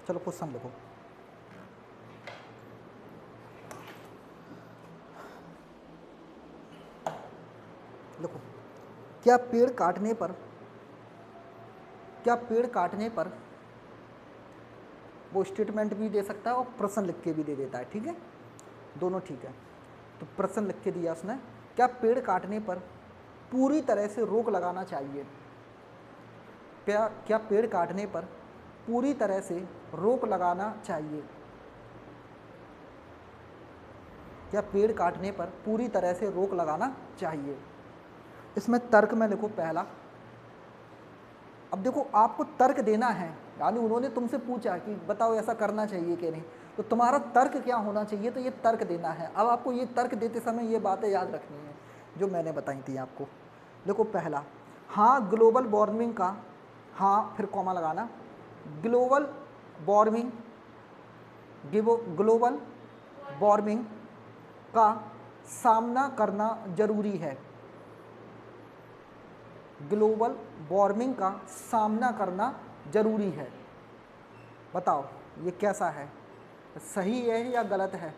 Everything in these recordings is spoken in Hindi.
चलो क्वेश्चन लिखो। लिखो, क्या पेड़ काटने पर वो स्टेटमेंट भी दे सकता है और प्रश्न लिख के भी दे देता है, ठीक है, दोनों ठीक है। तो प्रश्न लिख के दिया उसने, क्या पेड़ काटने पर पूरी तरह से रोक लगाना चाहिए? क्या पेड़ काटने पर पूरी तरह से रोक लगाना चाहिए? क्या पेड़ काटने पर पूरी तरह से रोक लगाना चाहिए? इसमें तर्क में लिखो पहला। अब देखो, आपको तर्क देना है, यानी उन्होंने तुमसे पूछा कि बताओ ऐसा करना चाहिए कि नहीं, तो तुम्हारा तर्क क्या होना चाहिए, तो ये तर्क देना है। अब आपको ये तर्क देते समय ये बातें याद रखनी है जो मैंने बताई थी आपको। देखो पहला, हाँ ग्लोबल वार्मिंग का, हाँ फिर कॉमा लगाना, ग्लोबल वार्मिंग ग्लोबल वार्मिंग का सामना करना जरूरी है। ग्लोबल वार्मिंग का सामना करना जरूरी है। बताओ ये कैसा है, सही है या गलत है?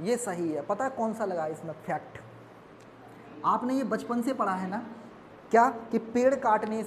ये सही है। पता है कौन सा लगा इसमें फैक्ट? आपने ये बचपन से पढ़ा है ना, क्या कि पेड़ काटने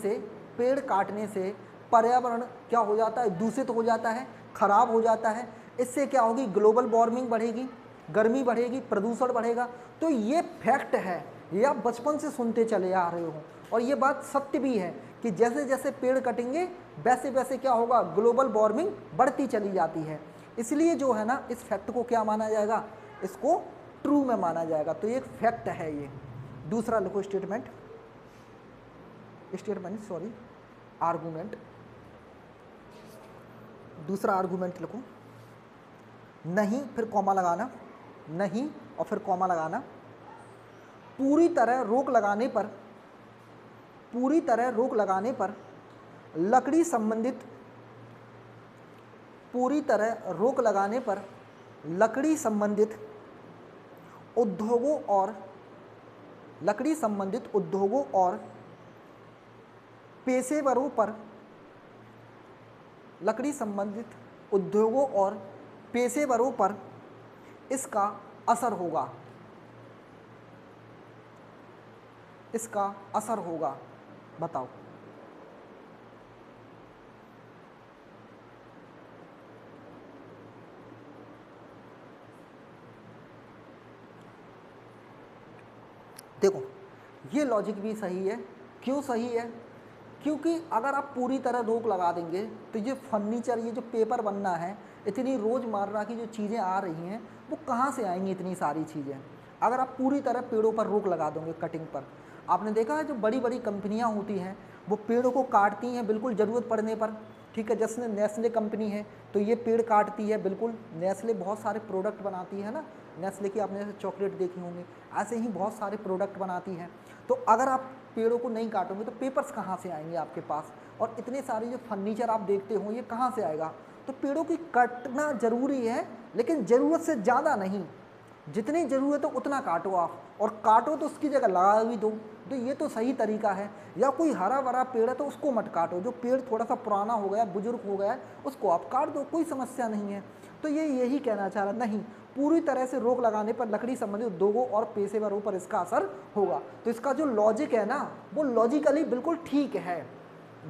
से पर्यावरण क्या हो जाता है, दूषित हो जाता है, खराब हो जाता है। इससे क्या होगी, ग्लोबल वार्मिंग बढ़ेगी, गर्मी बढ़ेगी, प्रदूषण बढ़ेगा। तो ये फैक्ट है, ये आप बचपन से सुनते चले आ रहे हो, और ये बात सत्य भी है कि जैसे जैसे पेड़ कटेंगे वैसे वैसे क्या होगा, ग्लोबल वार्मिंग बढ़ती चली जाती है। इसलिए जो है ना, इस फैक्ट को क्या माना जाएगा, इसको ट्रू में माना जाएगा। तो ये एक फैक्ट है ये। दूसरा लिखो स्टेटमेंट सॉरी आर्गूमेंट। दूसरा आर्गूमेंट लिखो, नहीं फिर कॉमा लगाना, नहीं और फिर कॉमा लगाना, पूरी तरह रोक लगाने पर लकड़ी संबंधित उद्योगों और पेशेवरों पर इसका असर होगा। बताओ। देखो ये लॉजिक भी सही है। क्यों सही है? क्योंकि अगर आप पूरी तरह रोक लगा देंगे तो ये फर्नीचर, ये जो पेपर बनना है, इतनी रोज़मर्रा की जो चीज़ें आ रही हैं वो कहाँ से आएंगी, इतनी सारी चीज़ें। अगर आप पूरी तरह पेड़ों पर रोक लगा दोगे, कटिंग पर, आपने देखा है जो बड़ी बड़ी कंपनियाँ होती हैं वो पेड़ों को काटती हैं बिल्कुल ज़रूरत पड़ने पर, ठीक है। जैसे नेस्ले कंपनी है तो ये पेड़ काटती है बिल्कुल। नेस्ले बहुत सारे प्रोडक्ट बनाती है ना, नेस्ले की आपने जैसे चॉकलेट देखी होंगी, ऐसे ही बहुत सारे प्रोडक्ट बनाती है। तो अगर आप पेड़ों को नहीं काटोगे तो पेपर्स कहाँ से आएंगे आपके पास, और इतने सारे जो फर्नीचर आप देखते हो ये कहाँ से आएगा। तो पेड़ों की काटना ज़रूरी है, लेकिन ज़रूरत से ज़्यादा नहीं। जितनी ज़रूरत है उतना काटो आप, और काटो तो उसकी जगह लगा भी दो। तो ये तो सही तरीका है। या कोई हरा भरा पेड़ है तो उसको मत काटो, जो पेड़ थोड़ा सा पुराना हो गया, बुजुर्ग हो गया है, उसको आप काट दो, कोई समस्या नहीं है। तो ये यही कहना चाह रहा, नहीं पूरी तरह से रोक लगाने पर लकड़ी संबंधित उद्योगों और पेशेवरों पर इसका असर होगा। तो इसका जो लॉजिक है ना, वो लॉजिकली बिल्कुल ठीक है,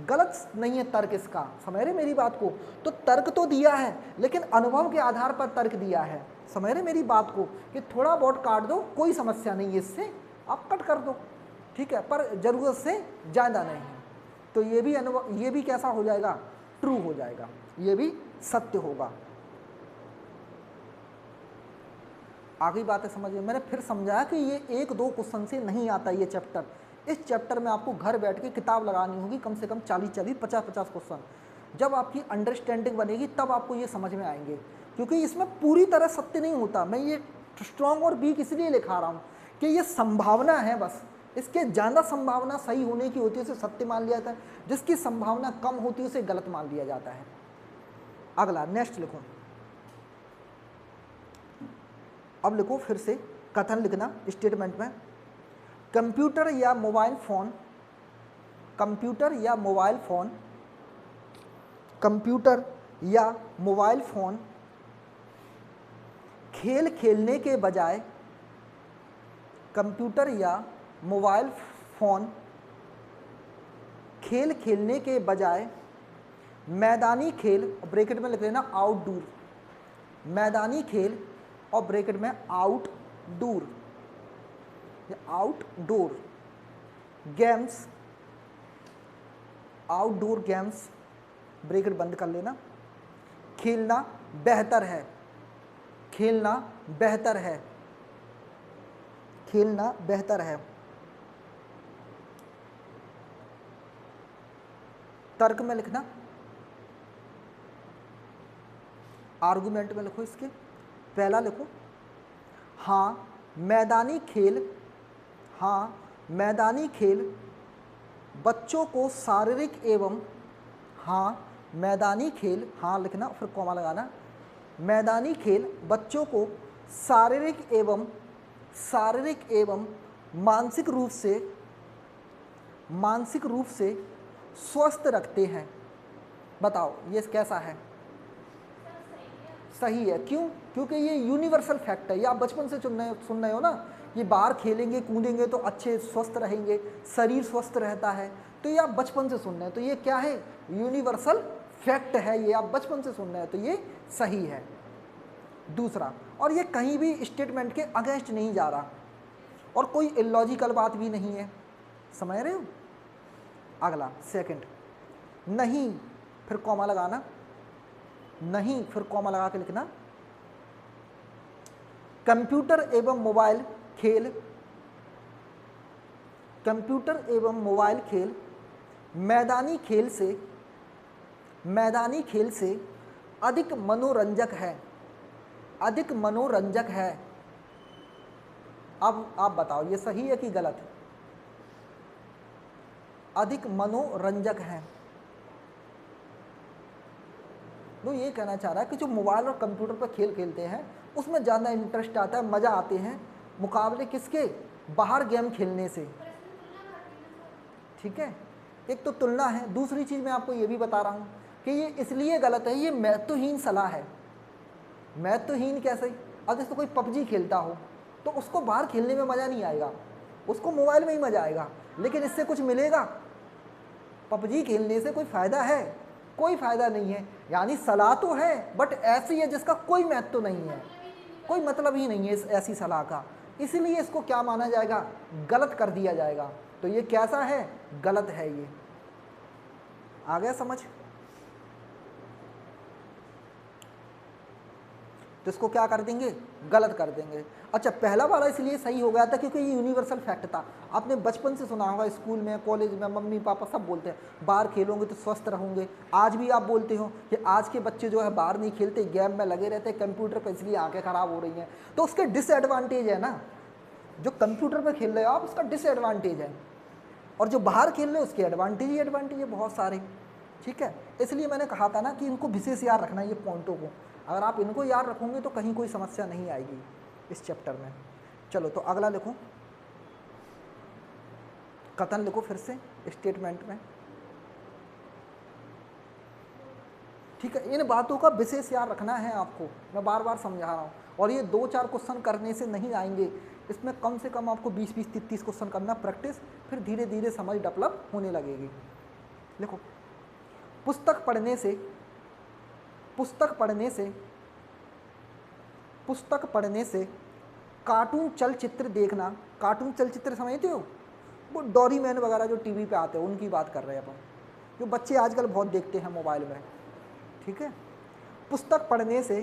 गलत नहीं है तर्क इसका। समझ रहे मेरी बात को? तो तर्क तो दिया है, लेकिन अनुभव के आधार पर तर्क दिया है। समझ रहे मेरी बात को, कि थोड़ा बहुत काट दो, कोई समस्या नहीं है, इससे आप कट कर दो, ठीक है, पर ज़रूरत से ज़्यादा नहीं। तो ये भी अनुभव, ये भी कैसा हो जाएगा, ट्रू हो जाएगा, ये भी सत्य होगा। आगे बातें समझिए। मैंने फिर समझाया कि ये एक दो क्वेश्चन से नहीं आता ये चैप्टर। इस चैप्टर में आपको घर बैठ के किताब लगानी होगी, कम से कम 40-40, 50-50 क्वेश्चन। जब आपकी अंडरस्टैंडिंग बनेगी तब आपको ये समझ में आएंगे, क्योंकि इसमें पूरी तरह सत्य नहीं होता। मैं ये स्ट्रॉन्ग और वीक इसलिए लिखा रहा हूँ कि ये संभावना है बस। इसके ज़्यादा संभावना सही होने की होती है उसे सत्य मान लिया जाता है, जिसकी संभावना कम होती है उसे गलत मान लिया जाता है। अगला नेक्स्ट लिखो। अब लिखो फिर से कथन लिखना स्टेटमेंट में, कंप्यूटर या मोबाइल फ़ोन कंप्यूटर या मोबाइल फ़ोन, कंप्यूटर या मोबाइल फ़ोन खेल खेलने के बजाय, कंप्यूटर या मोबाइल फ़ोन खेल खेलने के बजाय मैदानी खेल, ब्रैकेट में लिख लेना आउटडोर, मैदानी खेल और ब्रैकेट में outdoor, outdoor games, outdoor games bracket बंद कर लेना, खेलना बेहतर है, खेलना बेहतर है, खेलना बेहतर है। तर्क में लिखना, आर्गुमेंट में लिखो, इसके पहला लिखो हाँ मैदानी खेल, हाँ मैदानी खेल बच्चों को शारीरिक एवं, हाँ मैदानी खेल, हाँ लिखना फिर कॉमा लगाना, मैदानी खेल बच्चों को शारीरिक एवं मानसिक रूप से स्वस्थ रखते हैं। बताओ ये कैसा है? सही है। क्यों? क्योंकि ये यूनिवर्सल फैक्ट है, ये आप बचपन से सुन रहे हो ना, ये बाहर खेलेंगे कूदेंगे तो अच्छे स्वस्थ रहेंगे, शरीर स्वस्थ रहता है, तो ये आप बचपन से सुन रहे हैं, तो ये क्या है? यूनिवर्सल फैक्ट है, ये आप बचपन से सुन रहे हैं, तो ये सही है। दूसरा, और ये कहीं भी स्टेटमेंट के अगेंस्ट नहीं जा रहा और कोई इलॉजिकल बात भी नहीं है, समझ रहे हो? अगला सेकंड, नहीं फिर कॉमा लगाना, नहीं फिर कॉमा लगा के लिखना, कंप्यूटर एवं मोबाइल खेल, कंप्यूटर एवं मोबाइल खेल मैदानी खेल से अधिक मनोरंजक है, अधिक मनोरंजक है। अब आप बताओ ये सही है कि गलत? अधिक मनोरंजक है। वो ये कहना चाह रहा है कि जो मोबाइल और कंप्यूटर पर खेल खेलते हैं उसमें ज़्यादा इंटरेस्ट आता है, मज़ा आते हैं मुकाबले किसके? बाहर गेम खेलने से। ठीक है, एक तो तुलना है, दूसरी चीज़ मैं आपको ये भी बता रहा हूँ कि ये इसलिए गलत है, ये महत्वहीन सलाह है। महत्वहीन कैसे? अब जैसे कोई पबजी खेलता हो तो उसको बाहर खेलने में मज़ा नहीं आएगा, उसको मोबाइल में ही मज़ा आएगा, लेकिन इससे कुछ मिलेगा? पबजी खेलने से कोई फ़ायदा है? कोई फ़ायदा नहीं है। यानी सलाह तो है बट ऐसी है जिसका कोई महत्व नहीं है, कोई मतलब ही नहीं है इस ऐसी सलाह का, इसलिए इसको क्या माना जाएगा? गलत कर दिया जाएगा। तो ये कैसा है? गलत है। ये आ गया समझ? तो इसको क्या कर देंगे? गलत कर देंगे। अच्छा, पहला वाला इसलिए सही हो गया था क्योंकि ये यूनिवर्सल फैक्ट था। आपने बचपन से सुना होगा, स्कूल में कॉलेज में मम्मी पापा सब बोलते हैं बाहर खेलोगे तो स्वस्थ रहोगे। आज भी आप बोलते हो कि आज के बच्चे जो है बाहर नहीं खेलते, गेम में लगे रहते, कंप्यूटर पर, इसलिए आंखें खराब हो रही हैं। तो उसके डिसएडवांटेज है ना, जो कंप्यूटर पर खेल रहे हो आप उसका डिसएडवांटेज है, और जो बाहर खेल रहे हो उसके एडवांटेज ही एडवांटेज है बहुत सारे। ठीक है, इसलिए मैंने कहा था ना कि इनको विशेष याद रखना, ये पॉइंटों को अगर आप इनको याद रखोगे तो कहीं कोई समस्या नहीं आएगी इस चैप्टर में। चलो तो अगला लिखो, कथन लिखो फिर से स्टेटमेंट में। ठीक है, इन बातों का विशेष याद रखना है आपको, मैं बार बार समझा रहा हूँ। और ये 2-4 क्वेश्चन करने से नहीं आएंगे, इसमें कम से कम आपको 20-20, 30-30 क्वेश्चन करना प्रैक्टिस, फिर धीरे धीरे समझ डेवलप होने लगेगी। देखो, पुस्तक पढ़ने से कार्टून चलचित्र देखना, कार्टून चलचित्र समझते हो? वो डोरीमैन वगैरह जो टीवी पे आते हैं उनकी बात कर रहे हैं अपन, जो बच्चे आजकल बहुत देखते हैं मोबाइल में। ठीक है, पुस्तक पढ़ने से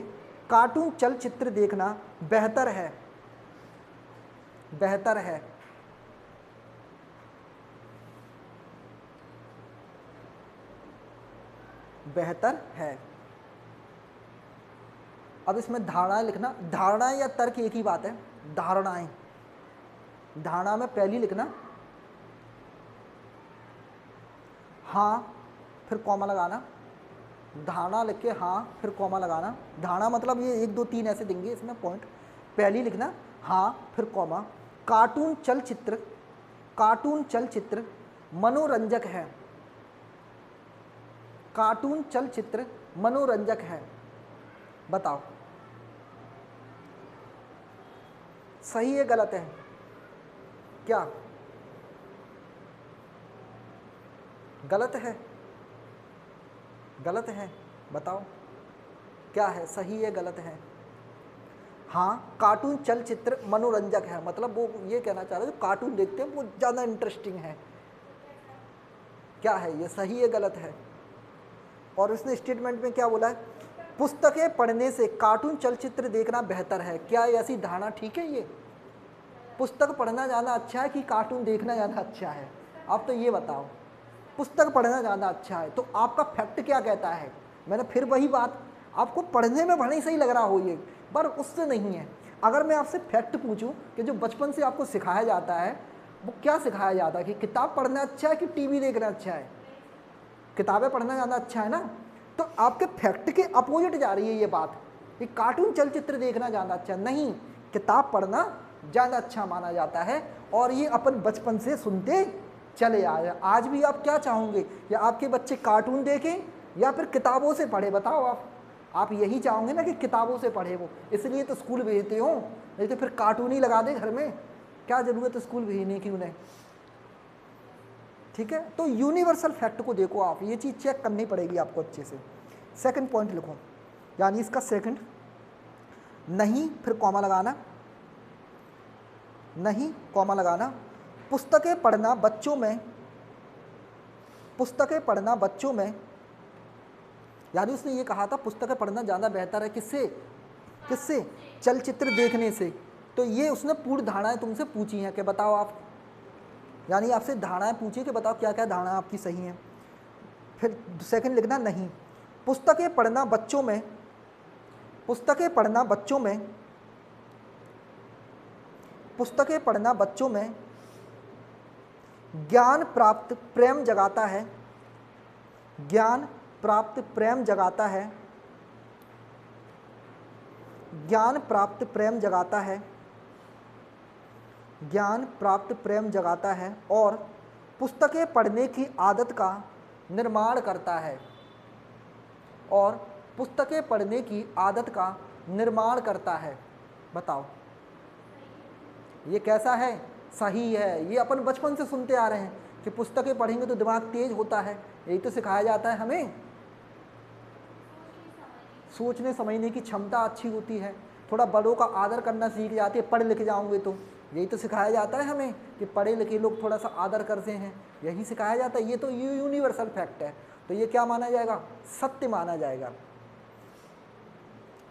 कार्टून चलचित्र देखना बेहतर है, बेहतर है। बेहतर है। अब इसमें धारणाएं लिखना, धारणाएं या तर्क एक ही बात है। धारणाएं, धारणा में पहली लिखना हाँ फिर कॉमा लगाना, धारणा लिख के हाँ फिर कॉमा लगाना। धारणा मतलब ये 1 2 3 ऐसे देंगे इसमें पॉइंट। पहली लिखना हाँ फिर कॉमा, कार्टून चलचित्र मनोरंजक है, कार्टून चलचित्र मनोरंजक है, बताओ सही है गलत है? क्या गलत है? गलत है, बताओ क्या है, सही है गलत है? हाँ, कार्टून चलचित्र मनोरंजक है, मतलब वो ये कहना चाह रहे हैं जो कार्टून देखते हैं वो ज़्यादा इंटरेस्टिंग है। क्या है ये, सही है गलत है? और उसने स्टेटमेंट में क्या बोला है, पुस्तकें पढ़ने से कार्टून चलचित्र देखना बेहतर है। क्या ऐसी धारणा ठीक है? ये पुस्तक पढ़ना ज़्यादा अच्छा है कि कार्टून देखना ज़्यादा अच्छा है? आप तो ये बताओ, पुस्तक पढ़ना ज़्यादा अच्छा है, तो आपका फैक्ट क्या कहता है? मैंने फिर वही बात, आपको पढ़ने में भले ही सही लग रहा हो ये, पर उससे नहीं है। अगर मैं आपसे फैक्ट पूछूं कि जो बचपन से आपको सिखाया जाता है वो क्या सिखाया जाता है कि किताब पढ़ना अच्छा है कि टीवी देखना अच्छा है? किताबें पढ़ना ज़्यादा अच्छा है ना। तो आपके फैक्ट के अपोजिट जा रही है ये बात कि कार्टून चलचित्र देखना ज़्यादा अच्छा नहीं, किताब पढ़ना ज़्यादा अच्छा माना जाता है। और ये अपन बचपन से सुनते चले आए। आज भी आप क्या चाहोगे, या आपके बच्चे कार्टून देखें या फिर किताबों से पढ़े? बताओ आप यही चाहोगे ना कि किताबों से पढ़े वो, इसलिए तो स्कूल भेजते हो, नहीं तो फिर कार्टून ही लगा दे घर में, क्या ज़रूरत है स्कूल भेजने की उन्हें? ठीक है, तो यूनिवर्सल फैक्ट को देखो आप, ये चीज़ चेक करनी पड़ेगी आपको अच्छे से। सेकंड पॉइंट लिखो, यानी इसका सेकंड, नहीं फिर कॉमा लगाना, नहीं कॉमा लगाना। पुस्तकें पढ़ना बच्चों में, पुस्तकें पढ़ना बच्चों में, यानी उसने ये कहा था पुस्तकें पढ़ना ज़्यादा बेहतर है किससे? किससे? चलचित्र देखने से। तो ये उसने पूर्ण धारणाएं तुमसे पूछी हैं कि बताओ आप, यानी आपसे धारणाएं पूछी कि बताओ क्या क्या धारणा आपकी सही हैं। फिर सेकंड लिखना नहीं, पुस्तकें पढ़ना बच्चों में, पुस्तकें पढ़ना बच्चों में, पुस्तकें पढ़ना बच्चों में ज्ञान प्राप्त प्रेम जगाता है, ज्ञान प्राप्त प्रेम जगाता है, ज्ञान प्राप्त प्रेम जगाता है, ज्ञान प्राप्त प्रेम जगाता है और पुस्तकें पढ़ने की आदत का निर्माण करता है, और पुस्तकें पढ़ने की आदत का निर्माण करता है। बताओ ये कैसा है? सही है। ये अपन बचपन से सुनते आ रहे हैं कि पुस्तकें पढ़ेंगे तो दिमाग तेज होता है, यही तो सिखाया जाता है हमें। सोचने समझने की क्षमता अच्छी होती है, थोड़ा बड़ों का आदर करना सीख जाते हैं, पढ़ लिख जाओगे तो, यही तो सिखाया जाता है हमें कि पढ़े लिखे लोग थोड़ा सा आदर करते हैं, यही सिखाया जाता है। ये तो यूनिवर्सल फैक्ट है, तो ये क्या माना जाएगा? सत्य माना जाएगा।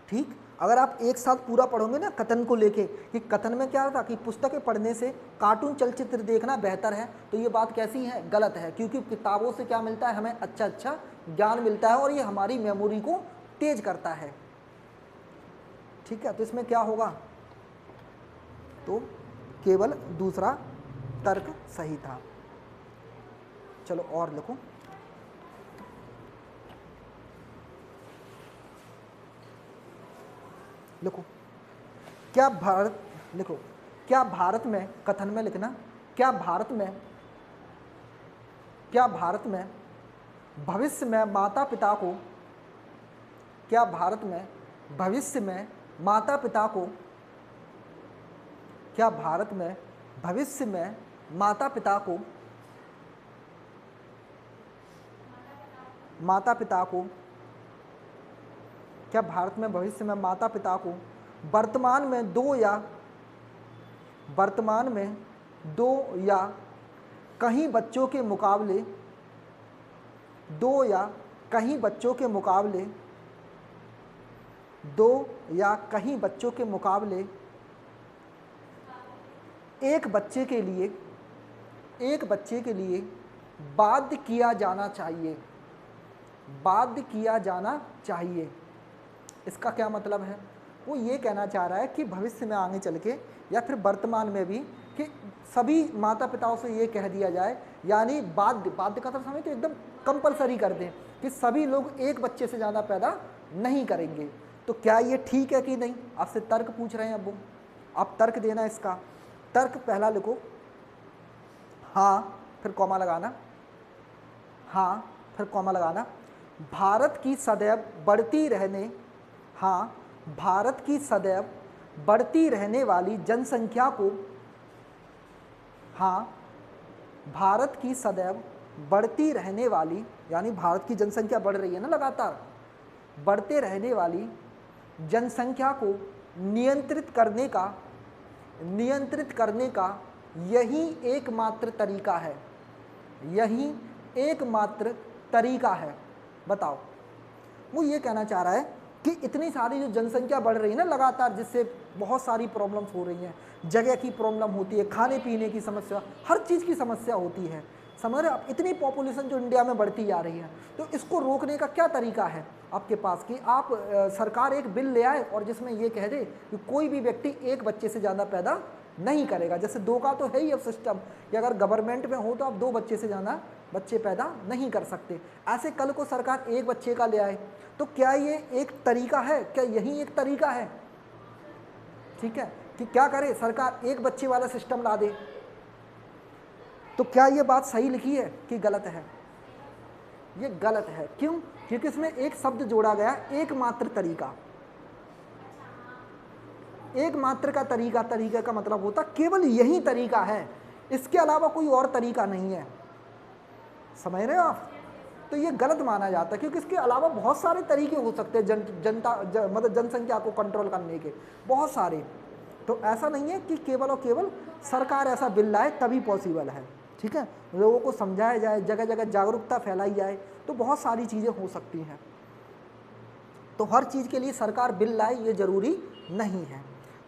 ठीक, अगर आप एक साथ पूरा पढ़ोगे ना कथन को लेके कि कथन में क्या था कि पुस्तकें पढ़ने से कार्टून चलचित्र देखना बेहतर है, तो ये बात कैसी है? गलत है, क्योंकि किताबों से क्या मिलता है हमें? अच्छा अच्छा ज्ञान मिलता है और ये हमारी मेमोरी को तेज करता है। ठीक है, तो इसमें क्या होगा? तो केवल दूसरा तर्क सही था। चलो और लिखो, लिखो क्या भारत, लिखो क्या भारत में, कथन में लिखना, क्या भारत में, क्या भारत में भविष्य में माता पिता को, क्या भारत में भविष्य में माता पिता को, क्या भारत में भविष्य में माता पिता को, माता पिता को, क्या भारत में भविष्य में माता पिता को वर्तमान में दो या कहीं बच्चों के मुकाबले, दो या कहीं बच्चों के मुकाबले, दो या कहीं बच्चों के मुकाबले एक बच्चे के लिए बाध्य किया जाना चाहिए, बाध्य किया जाना चाहिए। इसका क्या मतलब है? वो ये कहना चाह रहा है कि भविष्य में आगे चल के या फिर वर्तमान में भी कि सभी माता पिताओं से ये कह दिया जाए, यानी बाध्य, बाध्य का तो समझ तो एकदम कंपलसरी कर दें कि सभी लोग एक बच्चे से ज़्यादा पैदा नहीं करेंगे। तो क्या ये ठीक है कि नहीं? आपसे तर्क पूछ रहे हैं अब वो, आप तर्क देना। इसका तर्क पहला लिखो, हाँ फिर कॉमा लगाना, हाँ फिर कॉमा लगाना, भारत की सदैव बढ़ती रहने, हाँ भारत की सदैव बढ़ती रहने वाली जनसंख्या को, हाँ भारत की सदैव बढ़ती रहने वाली, यानी भारत की जनसंख्या बढ़ रही है ना लगातार, बढ़ते रहने वाली जनसंख्या को नियंत्रित करने का यही एकमात्र तरीका है, यही एकमात्र तरीका है। बताओ, वो ये कहना चाह रहा है कि इतनी सारी जो जनसंख्या बढ़ रही है ना लगातार, जिससे बहुत सारी प्रॉब्लम्स हो रही हैं, जगह की प्रॉब्लम होती है, खाने पीने की समस्या, हर चीज़ की समस्या होती है, समझ रहे आप। इतनी पॉपुलेशन जो इंडिया में बढ़ती जा रही है, तो इसको रोकने का क्या तरीका है आपके पास कि आप सरकार एक बिल ले आए और जिसमें ये कह दे कि कोई भी व्यक्ति एक बच्चे से ज़्यादा पैदा नहीं करेगा। जैसे 2 का तो है ही अब सिस्टम कि अगर गवर्नमेंट में हो तो आप 2 बच्चे से ज़्यादा बच्चे पैदा नहीं कर सकते। ऐसे कल को सरकार 1 बच्चे का ले आए, तो क्या ये एक तरीका है? क्या यही एक तरीका है? ठीक है, कि क्या करे सरकार 1 बच्चे वाला सिस्टम ला दे। तो क्या ये बात सही लिखी है कि गलत है? ये गलत है। क्यों? क्योंकि इसमें एक शब्द जोड़ा गया, एकमात्र तरीका। एकमात्र का तरीका, तरीके का मतलब होता केवल यही तरीका है, इसके अलावा कोई और तरीका नहीं है। समझ रहे हो आप? तो ये गलत माना जाता है क्योंकि इसके अलावा बहुत सारे तरीके हो सकते हैं मतलब जनसंख्या को कंट्रोल करने के, बहुत सारे। तो ऐसा नहीं है कि केवल और केवल सरकार ऐसा बिल लाए तभी पॉसिबल है। ठीक है, लोगों को समझाया जाए, जगह जगह जागरूकता फैलाई जाए, तो बहुत सारी चीज़ें हो सकती हैं। तो हर चीज़ के लिए सरकार बिल लाए ये ज़रूरी नहीं है।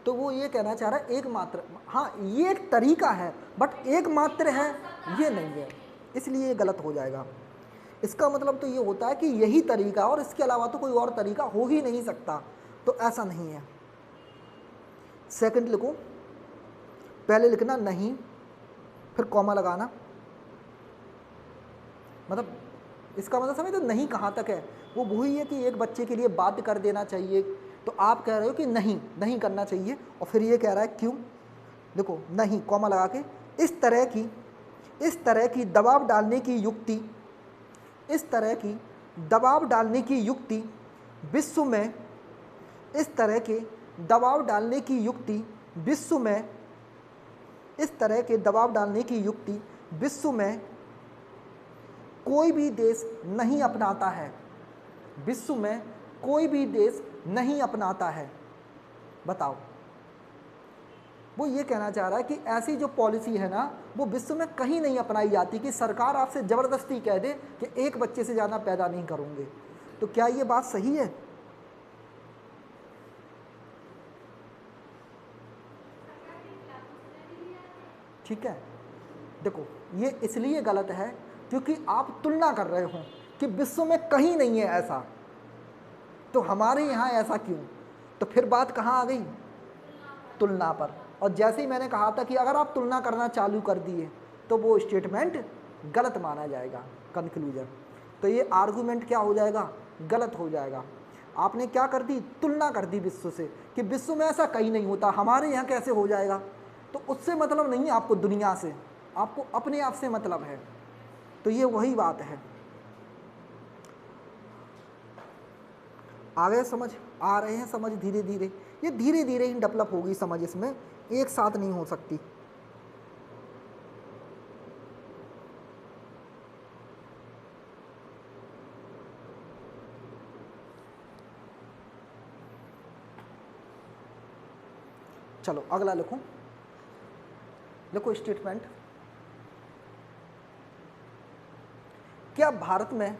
तो वो ये कहना चाह रहा है एकमात्र, हाँ ये एक तरीका है बट एकमात्र है ये नहीं है, इसलिए ये गलत हो जाएगा। इसका मतलब तो ये होता है कि यही तरीका और इसके अलावा तो कोई और तरीका हो ही नहीं सकता, तो ऐसा नहीं है। सेकंड लिखो, पहले लिखना नहीं, फिर कॉमा लगाना, मतलब इसका मतलब समझ, तो नहीं कहाँ तक है, वो वही है कि एक बच्चे के लिए बाध्य कर देना चाहिए, तो आप कह रहे हो कि नहीं, नहीं करना चाहिए, और फिर ये कह रहा है क्यों। देखो नहीं कॉमा लगा के, इस तरह की दबाव डालने की युक्ति, इस तरह की दबाव डालने की युक्ति विश्व में, इस तरह के दबाव डालने की युक्ति विश्व में, इस तरह के दबाव डालने की युक्ति विश्व में कोई भी देश नहीं अपनाता है, विश्व में कोई भी देश नहीं अपनाता है। बताओ, वो ये कहना चाह रहा है कि ऐसी जो पॉलिसी है ना वो विश्व में कहीं नहीं अपनाई जाती कि सरकार आपसे ज़बरदस्ती कह दे कि एक बच्चे से ज़्यादा पैदा नहीं करूँगे। तो क्या ये बात सही है? ठीक है, देखो ये इसलिए गलत है क्योंकि आप तुलना कर रहे हो कि विश्व में कहीं नहीं है ऐसा, तो हमारे यहाँ ऐसा क्यों? तो फिर बात कहाँ आ गई? तुलना पर। और जैसे ही मैंने कहा था कि अगर आप तुलना करना चालू कर दिए तो वो स्टेटमेंट गलत माना जाएगा, कंक्लूजन। तो ये आर्गूमेंट क्या हो जाएगा? गलत हो जाएगा। आपने क्या कर दी? तुलना कर दी विश्व से कि विश्व में ऐसा कहीं नहीं होता, हमारे यहाँ कैसे हो जाएगा। तो उससे मतलब नहीं है आपको दुनिया से, आपको अपने आप से मतलब है। तो ये वही बात है। आ गए समझ? आ रहे हैं समझ धीरे धीरे? ये धीरे धीरे ही डेवलप होगी समझ, इसमें एक साथ नहीं हो सकती। चलो अगला लिखो, लिखो स्टेटमेंट। क्या भारत में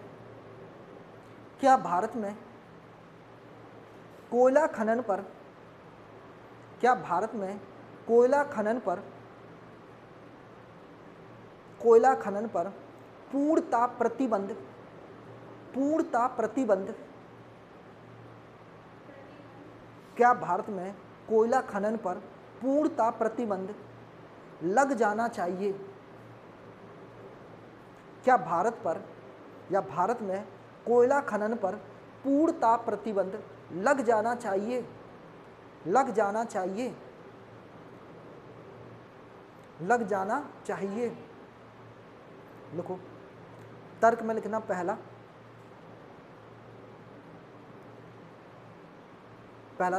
कोयला खनन पर, क्या भारत में कोयला खनन पर पूर्णता प्रतिबंध, क्या भारत में कोयला खनन पर पूर्णता प्रतिबंध लग जाना चाहिए? क्या भारत में कोयला खनन पर पूर्णता प्रतिबंध लग जाना चाहिए? लग जाना चाहिए। लिखो, तर्क में लिखना पहला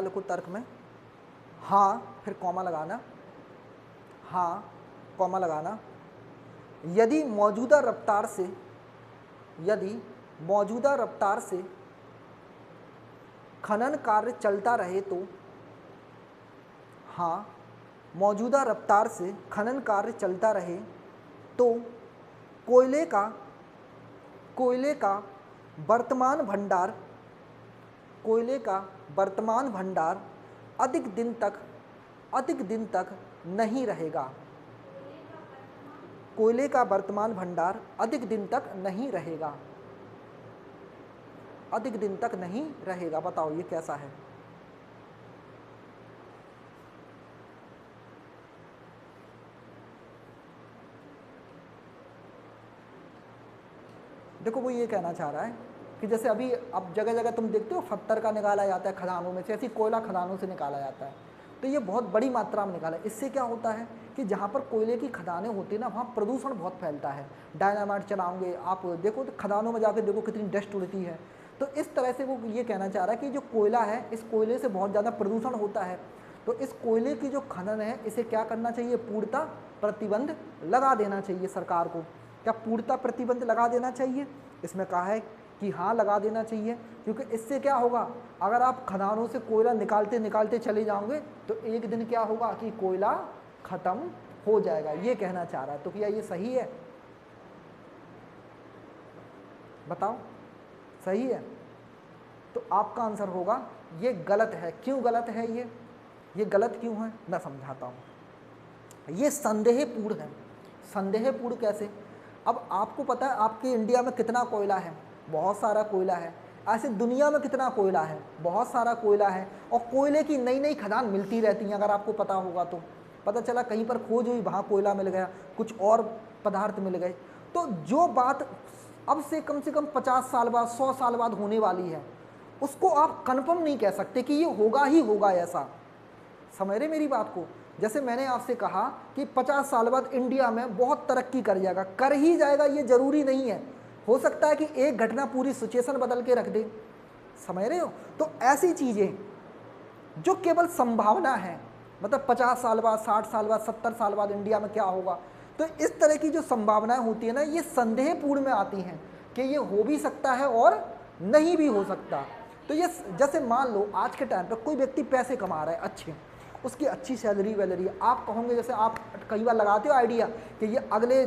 लिखो तर्क में, हाँ फिर कॉमा लगाना, हाँ कॉमा लगाना, यदि मौजूदा रफ्तार से खनन कार्य चलता रहे तो, हाँ मौजूदा रफ्तार से खनन कार्य चलता रहे तो कोयले का वर्तमान भंडार अधिक दिन तक नहीं रहेगा। कोयले का वर्तमान भंडार अधिक दिन तक नहीं रहेगा। बताओ ये कैसा है? देखो वो ये कहना चाह रहा है कि जैसे अभी अब जगह जगह तुम देखते हो पत्थर का निकाला जाता है खदानों में से, ऐसी कोयला खदानों से निकाला जाता है, तो ये बहुत बड़ी मात्रा में निकाला है। इससे क्या होता है कि जहाँ पर कोयले की खदानें होती है ना, वहाँ प्रदूषण बहुत फैलता है। डायनामाइट चलाओगे आप, देखो तो खदानों में जाके देखो कितनी डस्ट उड़ती है। तो इस तरह से वो ये कहना चाह रहा है कि जो कोयला है, इस कोयले से बहुत ज़्यादा प्रदूषण होता है। तो इस कोयले की जो खनन है, इसे क्या करना चाहिए? पूर्णतः प्रतिबंध लगा देना चाहिए सरकार को। क्या पूर्णतः प्रतिबंध लगा देना चाहिए? इसमें कहा है कि हाँ लगा देना चाहिए, क्योंकि इससे क्या होगा, अगर आप खदानों से कोयला निकालते चले जाओगे तो एक दिन क्या होगा कि कोयला खत्म हो जाएगा, ये कहना चाह रहा है। तो क्या ये सही है? बताओ सही है? तो आपका आंसर होगा ये गलत है। क्यों गलत है? ये गलत क्यों है मैं समझाता हूँ। ये संदेहपूर्ण है। संदेहपूर्ण कैसे? अब आपको पता है आपके इंडिया में कितना कोयला है? बहुत सारा कोयला है। ऐसे दुनिया में कितना कोयला है? बहुत सारा कोयला है। और कोयले की नई नई खदान मिलती रहती हैं। अगर आपको पता होगा तो पता चला कहीं पर खोज हुई, वहाँ कोयला मिल गया, कुछ और पदार्थ मिल गए। तो जो बात अब से कम 50 साल बाद, 100 साल बाद होने वाली है, उसको आप कन्फर्म नहीं कह सकते कि ये होगा ही होगा ऐसा। समझ रहे मेरी बात को? जैसे मैंने आपसे कहा कि 50 साल बाद इंडिया में बहुत तरक्की कर ही जाएगा, ये जरूरी नहीं है। हो सकता है कि एक घटना पूरी सिचुएशन बदल के रख दे। समझ रहे हो? तो ऐसी चीजें जो केवल संभावना है, मतलब 50 साल बाद, 60 साल बाद, 70 साल बाद इंडिया में क्या होगा, तो इस तरह की जो संभावनाएं होती है ना, ये संदेहपूर्ण में आती हैं कि ये हो भी सकता है और नहीं भी हो सकता। तो ये जैसे मान लो आज के टाइम पर कोई व्यक्ति पैसे कमा रहा है अच्छे, उसकी अच्छी सैलरी वैलरी, आप कहोगे, जैसे आप कई बार लगाते हो आइडिया कि ये अगले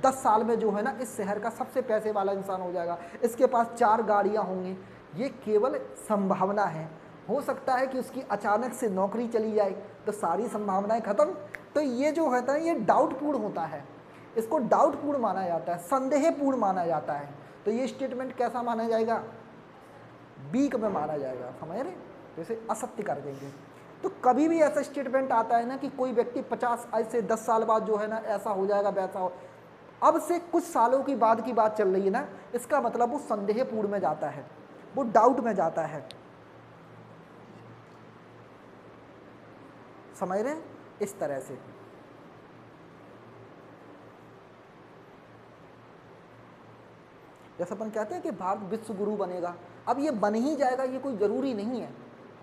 10 साल में जो है ना इस शहर का सबसे पैसे वाला इंसान हो जाएगा, इसके पास 4 गाड़ियाँ होंगी। ये केवल संभावना है। हो सकता है कि उसकी अचानक से नौकरी चली जाए, तो सारी संभावनाएं खत्म। तो ये जो होता है ये डाउटपूर्ण होता है, इसको डाउटपूर्ण माना जाता है, संदेहपूर्ण माना जाता है। तो ये स्टेटमेंट कैसा माना जाएगा? वीक में माना जाएगा। समझ रहे? जैसे असत्य कर देंगे। तो कभी भी ऐसा स्टेटमेंट आता है ना कि कोई व्यक्ति 50 से 10 साल बाद जो है ना ऐसा हो जाएगा, वैसा हो, अब से कुछ सालों की बाद की बात चल रही है ना, इसका मतलब वो संदेहपूर्ण में जाता है, वो डाउट में जाता है। समझ रहे? इस तरह से जैसे अपन कहते हैं कि भारत विश्व गुरु बनेगा, अब ये बन ही जाएगा, ये कोई जरूरी नहीं है।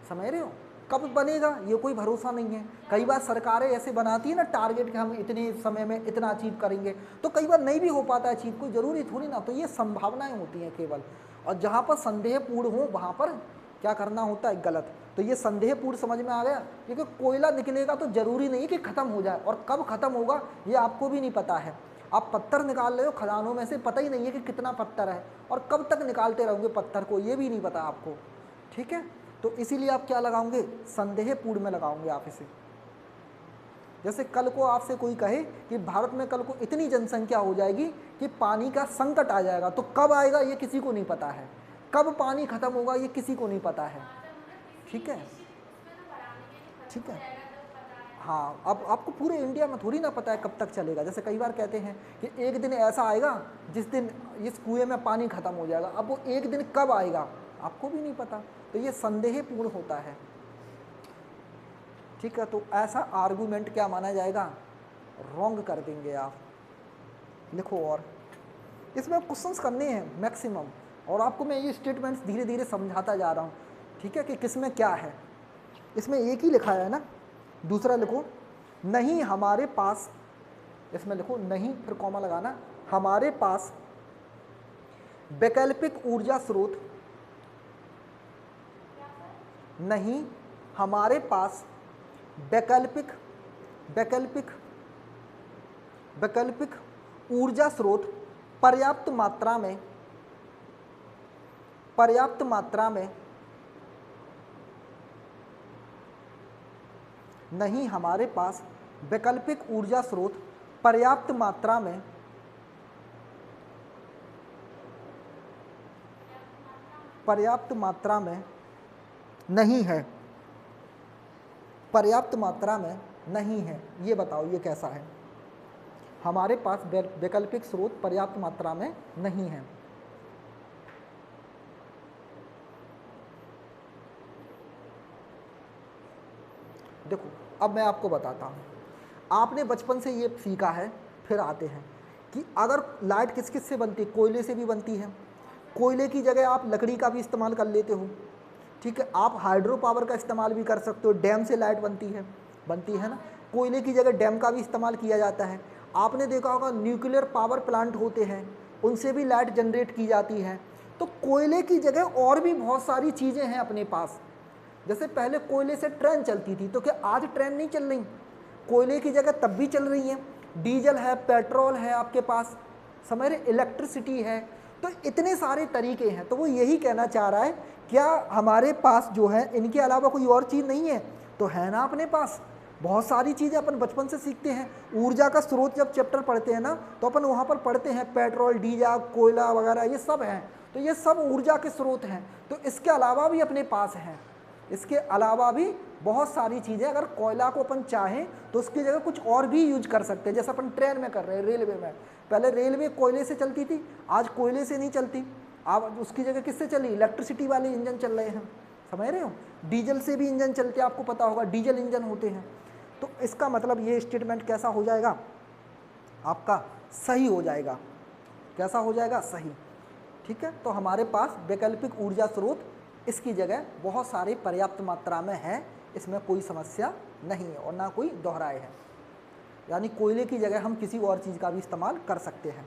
समझ रहे हो? कब बनेगा ये कोई भरोसा नहीं है। कई बार सरकारें ऐसे बनाती है ना टारगेट कि हम इतने समय में इतना अचीव करेंगे, तो कई बार नहीं भी हो पाता है अचीव, कोई जरूरी थोड़ी ना। तो ये संभावनाएं होती हैं केवल, और जहाँ पर संदेहपूर्ण हो वहाँ पर क्या करना होता है? गलत। तो ये संदेहपूर्ण समझ में आ गया, क्योंकि कोयला निकलेगा तो जरूरी नहीं कि खत्म हो जाए, और कब खत्म होगा ये आपको भी नहीं पता है। आप पत्थर निकाल रहे हो खदानों में से, पता ही नहीं है कि कितना पत्थर है, और कब तक निकालते रहोगे पत्थर को, ये भी नहीं पता आपको। ठीक है? तो इसीलिए आप क्या लगाओगे? संदेहपूर्ण में लगाओगे आप इसे। जैसे कल को आपसे कोई कहे कि भारत में कल को इतनी जनसंख्या हो जाएगी कि पानी का संकट आ जाएगा, तो कब आएगा ये किसी को नहीं पता है, कब पानी खत्म होगा ये किसी को नहीं पता है। ठीक है? ठीक है? हाँ, अब आपको पूरे इंडिया में थोड़ी ना पता है कब तक चलेगा। जैसे कई बार कहते हैं कि एक दिन ऐसा आएगा जिस दिन इस कुएं में पानी खत्म हो जाएगा, अब वो एक दिन कब आएगा आपको भी नहीं पता। तो ये संदेहपूर्ण होता है। ठीक है? तो ऐसा आर्गुमेंट क्या माना जाएगा? रॉन्ग कर देंगे आप। लिखो और इसमें क्वेश्चंस करने हैं मैक्सिमम, और आपको मैं ये स्टेटमेंट्स धीरे धीरे समझाता जा रहा हूँ, ठीक है, कि किस में क्या है। इसमें एक ही लिखा है ना, दूसरा लिखो नहीं हमारे पास, इसमें लिखो नहीं फिर कॉमा लगाना, हमारे पास वैकल्पिक ऊर्जा स्रोत नहीं, हमारे पास वैकल्पिक वैकल्पिक वैकल्पिक ऊर्जा स्रोत पर्याप्त मात्रा में नहीं, हमारे पास वैकल्पिक ऊर्जा स्रोत पर्याप्त मात्रा में नहीं है, पर्याप्त मात्रा में नहीं है। ये बताओ ये कैसा है? हमारे पास वैकल्पिक स्रोत पर्याप्त मात्रा में नहीं है। देखो अब मैं आपको बताता हूँ, आपने बचपन से ये सीखा है, फिर आते हैं कि अगर लाइट किस किस से बनती है, कोयले से भी बनती है, कोयले की जगह आप लकड़ी का भी इस्तेमाल कर लेते हो, ठीक है, आप हाइड्रो पावर का इस्तेमाल भी कर सकते हो, डैम से लाइट बनती है ना, कोयले की जगह डैम का भी इस्तेमाल किया जाता है। आपने देखा होगा न्यूक्लियर पावर प्लांट होते हैं, उनसे भी लाइट जनरेट की जाती है। तो कोयले की जगह और भी बहुत सारी चीज़ें हैं अपने पास। जैसे पहले कोयले से ट्रेन चलती थी, तो क्या आज ट्रेन नहीं चल रही? कोयले की जगह तब भी चल रही है। डीजल है, पेट्रोल है आपके पास, समझ रहे, इलेक्ट्रिसिटी है। तो इतने सारे तरीके हैं। तो वो यही कहना चाह रहा है, क्या हमारे पास जो है इनके अलावा कोई और चीज़ नहीं है? तो है ना, अपने पास बहुत सारी चीज़ें अपन बचपन से सीखते हैं। ऊर्जा का स्रोत जब चैप्टर पढ़ते हैं ना, तो अपन वहाँ पर पढ़ते हैं पेट्रोल, डीजल, कोयला वगैरह, ये सब हैं। तो ये सब ऊर्जा के स्रोत हैं। तो इसके अलावा भी अपने पास हैं, इसके अलावा भी बहुत सारी चीज़ें। अगर कोयला को अपन चाहें तो उसकी जगह कुछ और भी यूज कर सकते हैं, जैसे अपन ट्रेन में कर रहे हैं, रेलवे में। पहले रेलवे कोयले से चलती थी, आज कोयले से नहीं चलती, अब उसकी जगह किससे चली? इलेक्ट्रिसिटी वाले इंजन चल रहे हैं, समझ रहे हो। डीजल से भी इंजन चलते हैं, आपको पता होगा, डीजल इंजन होते हैं। तो इसका मतलब ये स्टेटमेंट कैसा हो जाएगा आपका? सही हो जाएगा। कैसा हो जाएगा? सही, ठीक है। तो हमारे पास वैकल्पिक ऊर्जा स्रोत इसकी जगह बहुत सारे पर्याप्त मात्रा में है, इसमें कोई समस्या नहीं है और ना कोई दोहराए है। यानी कोयले की जगह हम किसी और चीज़ का भी इस्तेमाल कर सकते हैं।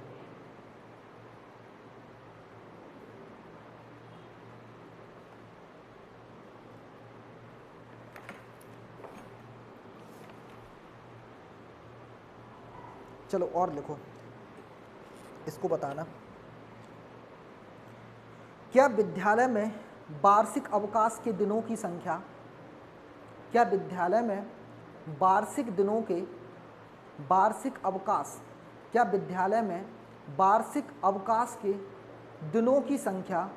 चलो और लिखो, इसको बताना, क्या विद्यालय में वार्षिक अवकाश के दिनों की संख्या, क्या विद्यालय में वार्षिक दिनों के वार्षिक अवकाश, क्या विद्यालय में वार्षिक अवकाश के दिनों की संख्या,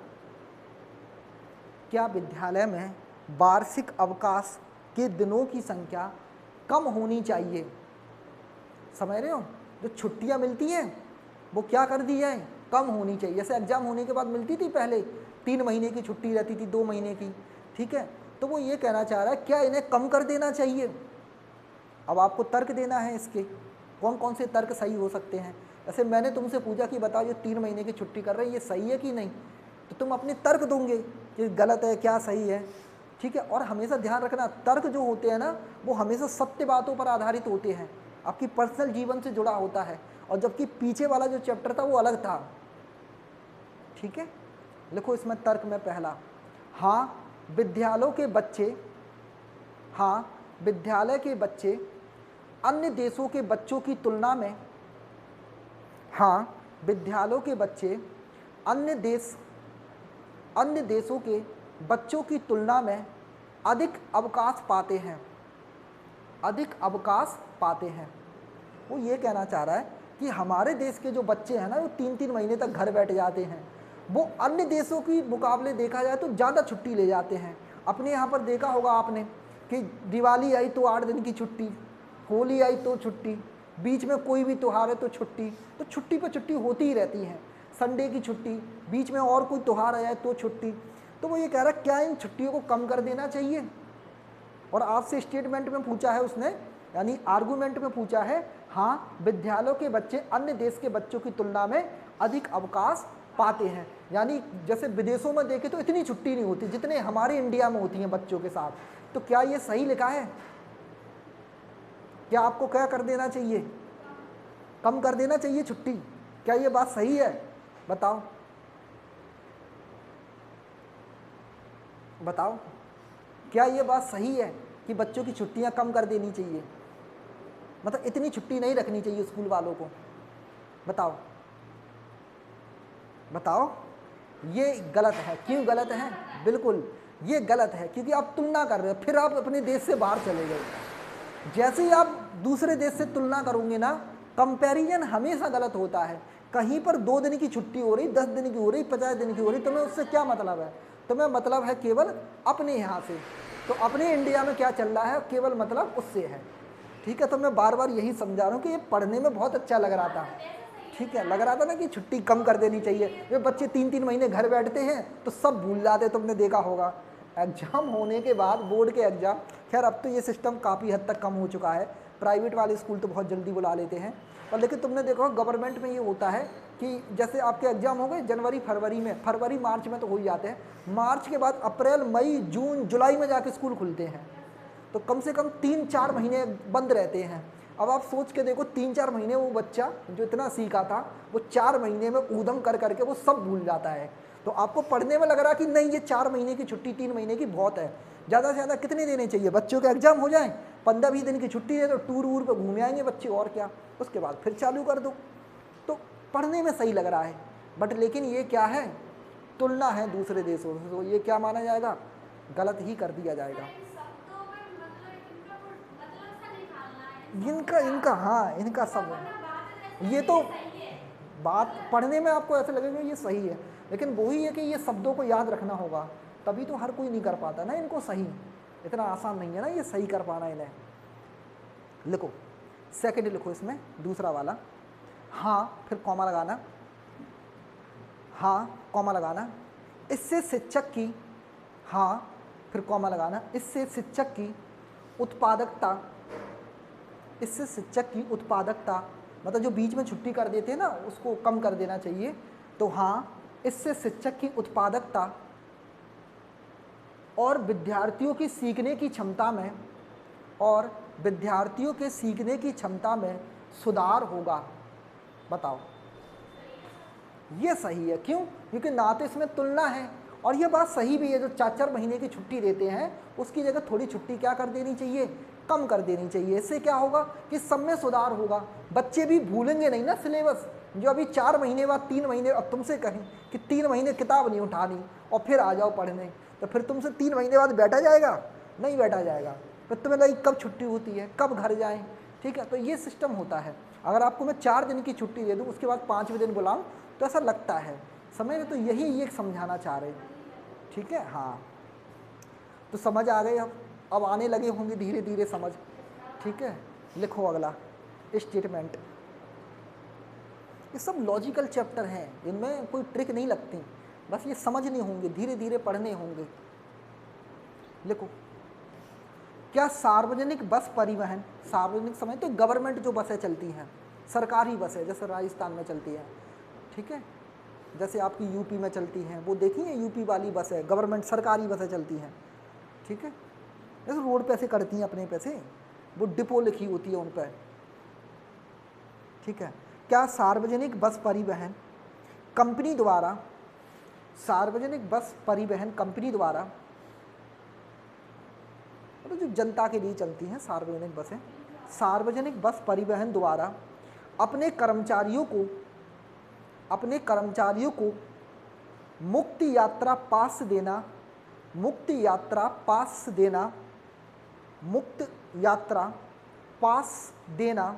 क्या विद्यालय में वार्षिक अवकाश के दिनों की संख्या कम होनी चाहिए? समझ रहे हो, जो छुट्टियां मिलती हैं वो क्या कर दी जाए? कम होनी चाहिए। जैसे एग्जाम होने के बाद मिलती थी पहले 3 महीने की छुट्टी रहती थी, 2 महीने की, ठीक है। तो वो ये कहना चाह रहा है, क्या इन्हें कम कर देना चाहिए? अब आपको तर्क देना है इसके, कौन कौन से तर्क सही हो सकते हैं। जैसे मैंने तुमसे पूछा कि बताओ ये 3 महीने की छुट्टी कर रहे हैं, ये सही है कि नहीं, तो तुम अपने तर्क दोगे कि गलत है, क्या सही है, ठीक है। और हमेशा ध्यान रखना, तर्क जो होते हैं ना, वो हमेशा सत्य बातों पर आधारित होते हैं, आपकी पर्सनल जीवन से जुड़ा होता है। और जबकि पीछे वाला जो चैप्टर था वो अलग था, ठीक है। लिखो इसमें तर्क में पहला, हाँ विद्यालयों के बच्चे, हाँ विद्यालय के बच्चे अन्य देशों के बच्चों की तुलना में, हाँ विद्यालयों के बच्चे अन्य देशों के बच्चों की तुलना में अधिक अवकाश पाते हैं, अधिक अवकाश पाते हैं। वो ये कहना चाह रहा है कि हमारे देश के जो बच्चे हैं ना, वो 3-3 महीने तक घर बैठ जाते हैं, वो अन्य देशों की मुकाबले देखा जाए तो ज़्यादा छुट्टी ले जाते हैं। अपने यहाँ पर देखा होगा आपने कि दिवाली आई तो 8 दिन की छुट्टी, होली आई तो छुट्टी, बीच में कोई भी त्यौहार है तो छुट्टी, तो छुट्टी पर छुट्टी होती ही रहती है। संडे की छुट्टी, बीच में और कोई त्यौहार आ जाए तो छुट्टी। तो वो ये कह रहा है क्या इन छुट्टियों को कम कर देना चाहिए? और आपसे स्टेटमेंट में पूछा है उसने यानी आर्गुमेंट में पूछा है, हाँ विद्यालयों के बच्चे अन्य देश के बच्चों की तुलना में अधिक अवकाश पाते हैं। यानी जैसे विदेशों में देखें तो इतनी छुट्टी नहीं होती जितने हमारे इंडिया में होती हैं बच्चों के साथ। तो क्या ये सही लिखा है? क्या आपको क्या कर देना चाहिए? कम कर देना चाहिए छुट्टी? क्या ये बात सही है? बताओ बताओ, क्या ये बात सही है कि बच्चों की छुट्टियां कम कर देनी चाहिए? मतलब इतनी छुट्टी नहीं रखनी चाहिए स्कूल वालों को? बताओ बताओ, ये गलत है। क्यों गलत है? बिल्कुल ये गलत है क्योंकि आप तुलना कर रहे हो, फिर आप अपने देश से बाहर चले गए। जैसे ही आप दूसरे देश से तुलना करोगे ना, कंपैरिजन हमेशा गलत होता है। कहीं पर 2 दिन की छुट्टी हो रही, 10 दिन की हो रही, 50 दिन की हो रही, तुम्हें उससे क्या मतलब है? तुम्हें मतलब है केवल अपने यहाँ से। तो अपने इंडिया में क्या चल रहा है केवल मतलब उससे है। ठीक है, तो मैं बार बार यही समझा रहा हूँ कि ये पढ़ने में बहुत अच्छा लग रहा था। ठीक है, लग रहा था ना कि छुट्टी कम कर देनी चाहिए। वे बच्चे 3-3 महीने घर बैठते हैं तो सब भूल जाते, तुमने देखा होगा। एग्जाम होने के बाद, बोर्ड के एग्जाम, खैर अब तो ये सिस्टम काफ़ी हद तक कम हो चुका है, प्राइवेट वाले स्कूल तो बहुत जल्दी बुला लेते हैं। और लेकिन तुमने देखो गवर्नमेंट में ये होता है कि जैसे आपके एग्जाम हो गए जनवरी फरवरी में, फरवरी मार्च में तो हो ही जाते हैं, मार्च के बाद अप्रैल मई जून जुलाई में जाके स्कूल खुलते हैं। तो कम से कम 3-4 महीने बंद रहते हैं। अब आप सोच के देखो, 3-4 महीने वो बच्चा जो इतना सीखा था वो 4 महीने में ऊधम कर करके वो सब भूल जाता है। तो आपको पढ़ने में लग रहा कि नहीं ये 4 महीने की छुट्टी 3 महीने की बहुत है, ज़्यादा से ज़्यादा कितने देने चाहिए? बच्चों के एग्जाम हो जाए, 15-20 दिन की छुट्टी है तो टूर वूर पे घूमे आएंगे बच्चे, और क्या, उसके बाद फिर चालू कर दो। तो पढ़ने में सही लग रहा है, बट लेकिन ये क्या है? तुलना है दूसरे देशों से, तो ये क्या माना जाएगा? गलत ही कर दिया जाएगा। इनका हाँ, इनका सब, ये तो बात पढ़ने में आपको ऐसा लगेगा ये सही है, लेकिन वही है कि ये शब्दों को याद रखना होगा, तभी तो हर कोई नहीं कर पाता ना इनको सही। इतना आसान नहीं है ना ये सही कर पाना इन्हें। लिखो, सेकंड लिखो इसमें, दूसरा वाला, हाँ फिर कॉमा लगाना, हाँ कॉमा लगाना, इससे शिक्षक की, हाँ फिर कॉमा लगाना, इससे शिक्षक की उत्पादकता, इससे शिक्षक की उत्पादकता, मतलब जो बीच में छुट्टी कर देते हैं ना उसको कम कर देना चाहिए। तो हाँ, इससे शिक्षक की उत्पादकता और विद्यार्थियों की सीखने की क्षमता में, और विद्यार्थियों के सीखने की क्षमता में सुधार होगा। बताओ, ये सही है। क्यों? क्योंकि ना तो इसमें तुलना है, और ये बात सही भी है, जो 4-4 महीने की छुट्टी देते हैं उसकी जगह थोड़ी छुट्टी क्या कर देनी चाहिए? कम कर देनी चाहिए। इससे क्या होगा कि सब में सुधार होगा, बच्चे भी भूलेंगे नहीं ना सिलेबस। जो अभी 4 महीने बाद 3 महीने, अब तुमसे कहें कि 3 महीने किताब नहीं उठानी और फिर आ जाओ पढ़ने, तो फिर तुमसे 3 महीने बाद बैठा जाएगा? नहीं बैठा जाएगा। फिर तुम्हें लगी कब छुट्टी होती है, कब घर जाएँ। ठीक है, तो ये सिस्टम होता है। अगर आपको मैं 4 दिन की छुट्टी दे दूँ, उसके बाद 5वें दिन बुलाऊँ, तो ऐसा लगता है। समझ रहे? तो यही ये समझाना चाह रहे। ठीक है, हाँ, तो समझ आ गए। अब आने लगे होंगे धीरे धीरे समझ। ठीक है, लिखो अगला स्टेटमेंट। ये सब लॉजिकल चैप्टर हैं, इनमें कोई ट्रिक नहीं लगती, बस ये समझने होंगे, धीरे धीरे पढ़ने होंगे। लिखो, क्या सार्वजनिक बस परिवहन, सार्वजनिक समय तो गवर्नमेंट जो बसें चलती हैं, सरकारी बसें जैसे राजस्थान में चलती हैं, ठीक है, जैसे आपकी यूपी में चलती हैं, वो देखी है यूपी वाली बसें, गवर्नमेंट सरकारी बसें चलती हैं। ठीक है, जैसे रोड पे ऐसे करती हैं अपने पैसे, वो डिपो लिखी होती है उन पर। ठीक है, क्या सार्वजनिक बस परिवहन कंपनी द्वारा, सार्वजनिक बस परिवहन कंपनी द्वारा, मतलब जो जनता के लिए चलती हैं सार्वजनिक बसें, सार्वजनिक बस परिवहन द्वारा अपने कर्मचारियों को मुक्त यात्रा पास देना, मुक्त यात्रा पास देना,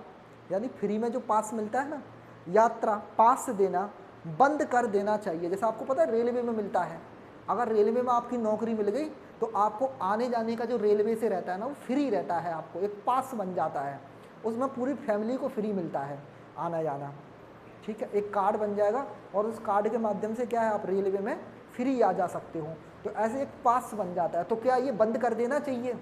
यानी फ्री में जो पास मिलता है ना, यात्रा पास देना बंद कर देना चाहिए। जैसे आपको पता है रेलवे में मिलता है, अगर रेलवे में आपकी नौकरी मिल गई तो आपको आने जाने का जो रेलवे से रहता है ना, वो फ्री रहता है, आपको एक पास बन जाता है, उसमें पूरी फैमिली को फ्री मिलता है आना जाना। ठीक है, एक कार्ड बन जाएगा और उस कार्ड के माध्यम से क्या है, आप रेलवे में फ्री आ जा सकते हो। तो ऐसे एक पास बन जाता है। तो क्या ये बंद कर देना चाहिए,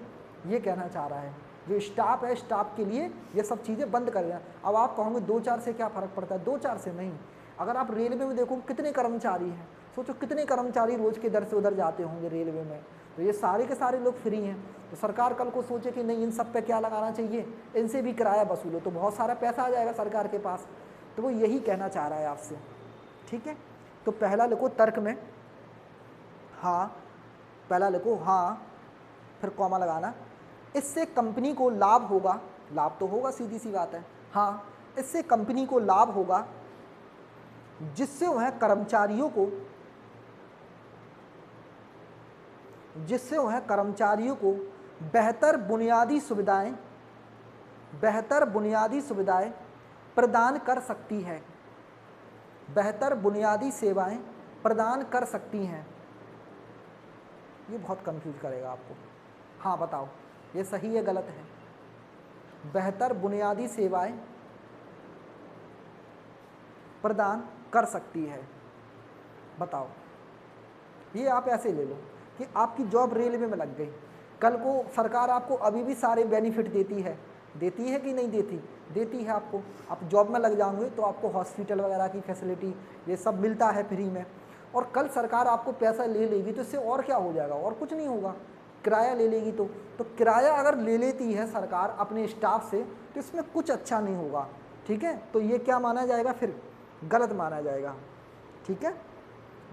ये कहना चाह रहा है। जो स्टाफ है स्टाफ के लिए ये सब चीज़ें बंद कर देना। अब आप कहोगे 2-4 से क्या फ़र्क पड़ता है, 2-4 से नहीं। अगर आप रेलवे में देखो कितने कर्मचारी हैं, सोचो कितने कर्मचारी रोज़ के इधर से उधर जाते होंगे रेलवे में, तो ये सारे के सारे लोग फ्री हैं। तो सरकार कल को सोचे कि नहीं इन सब पे क्या लगाना चाहिए, इनसे भी किराया वसूलो, तो बहुत सारा पैसा आ जाएगा सरकार के पास। तो वो यही कहना चाह रहा है आपसे, ठीक है। तो पहला लिखो तर्क में हाँ, पहला लिखो हाँ, फिर कॉमा लगाना, इससे कंपनी को लाभ होगा, लाभ तो होगा सीधी सी बात है, हाँ इससे कंपनी को लाभ होगा जिससे वह कर्मचारियों को बेहतर बुनियादी सुविधाएं प्रदान कर सकती है, बेहतर बुनियादी सेवाएं प्रदान कर सकती हैं। ये बहुत कंफ्यूज करेगा आपको। हाँ बताओ ये सही है गलत है? बेहतर बुनियादी सेवाएं प्रदान कर सकती है, बताओ। ये आप ऐसे ले लो कि आपकी जॉब रेलवे में लग गई, कल को सरकार आपको अभी भी सारे बेनिफिट देती है कि नहीं देती? देती है आपको। आप जॉब में लग जाओगे तो आपको हॉस्पिटल वगैरह की फैसिलिटी ये सब मिलता है फ्री में। और कल सरकार आपको पैसा ले लेगी तो इससे और क्या हो जाएगा, और कुछ नहीं होगा। किराया ले लेगी तो किराया अगर ले लेती है सरकार अपने स्टाफ से तो इसमें कुछ अच्छा नहीं होगा, ठीक है। तो ये क्या माना जाएगा फिर? गलत माना जाएगा, ठीक है,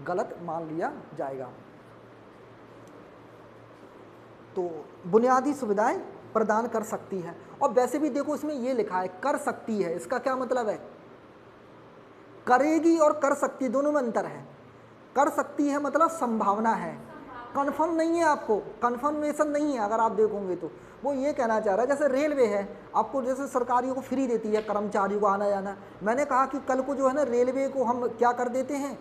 गलत मान लिया जाएगा। तो बुनियादी सुविधाएं प्रदान कर सकती है। और वैसे भी देखो इसमें ये लिखा है कर सकती है, इसका क्या मतलब है? करेगी और कर सकती दोनों में अंतर है। कर सकती है मतलब संभावना है, कन्फर्म नहीं है, आपको कन्फर्मेशन नहीं है। अगर आप देखोगे तो वो ये कहना चाह रहा है जैसे रेलवे है, आपको जैसे सरकारियों को फ्री देती है कर्मचारियों को आना जाना। मैंने कहा कि कल को जो है ना रेलवे को हम क्या कर देते हैं,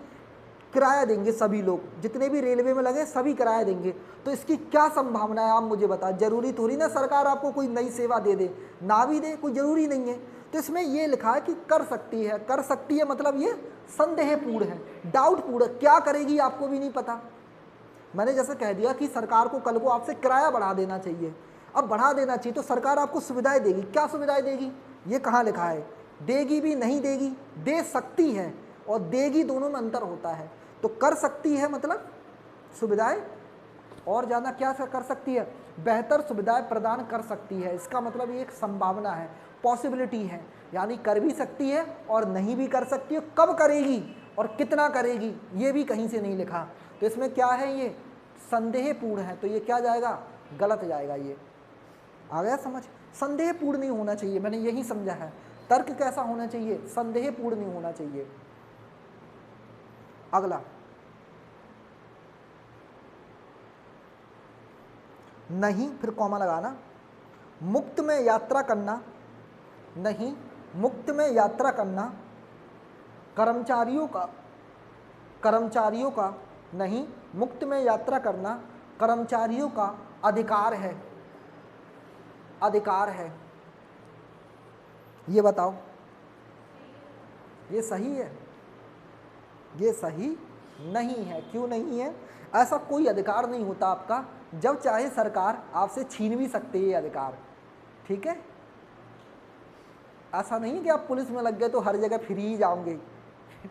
किराया देंगे, सभी लोग जितने भी रेलवे में लगे सभी किराया देंगे। तो इसकी क्या संभावना है आप मुझे बता। जरूरी थोड़ी ना सरकार आपको कोई नई सेवा दे दे, ना भी दे, कोई ज़रूरी नहीं है। तो इसमें ये लिखा है कि कर सकती है। कर सकती है मतलब ये संदेहपूर्ण है, डाउटपूर्ण है, क्या करेगी आपको भी नहीं पता। मैंने जैसे कह दिया कि सरकार को कल को आपसे किराया बढ़ा देना चाहिए। अब बढ़ा देना चाहिए तो सरकार आपको सुविधाएं देगी। क्या सुविधाएं देगी ये कहाँ लिखा है? देगी भी नहीं देगी, दे सकती है और देगी दोनों में अंतर होता है। तो कर सकती है मतलब सुविधाएं और ज़्यादा क्या कर सकती है, बेहतर सुविधाएं प्रदान कर सकती है। इसका मतलब ये एक संभावना है, पॉसिबिलिटी है, यानी कर भी सकती है और नहीं भी कर सकती है। कब करेगी और कितना करेगी ये भी कहीं से नहीं लिखा। तो इसमें क्या है, ये संदेहपूर्ण है, तो ये क्या जाएगा, गलत जाएगा। ये आ गया समझ? संदेहपूर्ण नहीं होना चाहिए, मैंने यही समझा है। तर्क कैसा होना चाहिए, संदेहपूर्ण नहीं होना चाहिए। अगला, नहीं फिर कॉमा लगाना, मुक्त में यात्रा करना, नहीं मुक्त में यात्रा करना कर्मचारियों का नहीं मुक्त में यात्रा करना कर्मचारियों का अधिकार है, अधिकार है। ये बताओ ये सही है? ये सही नहीं है। क्यों नहीं है? ऐसा कोई अधिकार नहीं होता आपका, जब चाहे सरकार आपसे छीन भी सकती है ये अधिकार, ठीक है। ऐसा नहीं है कि आप पुलिस में लग गए तो हर जगह फ्री ही जाओगे,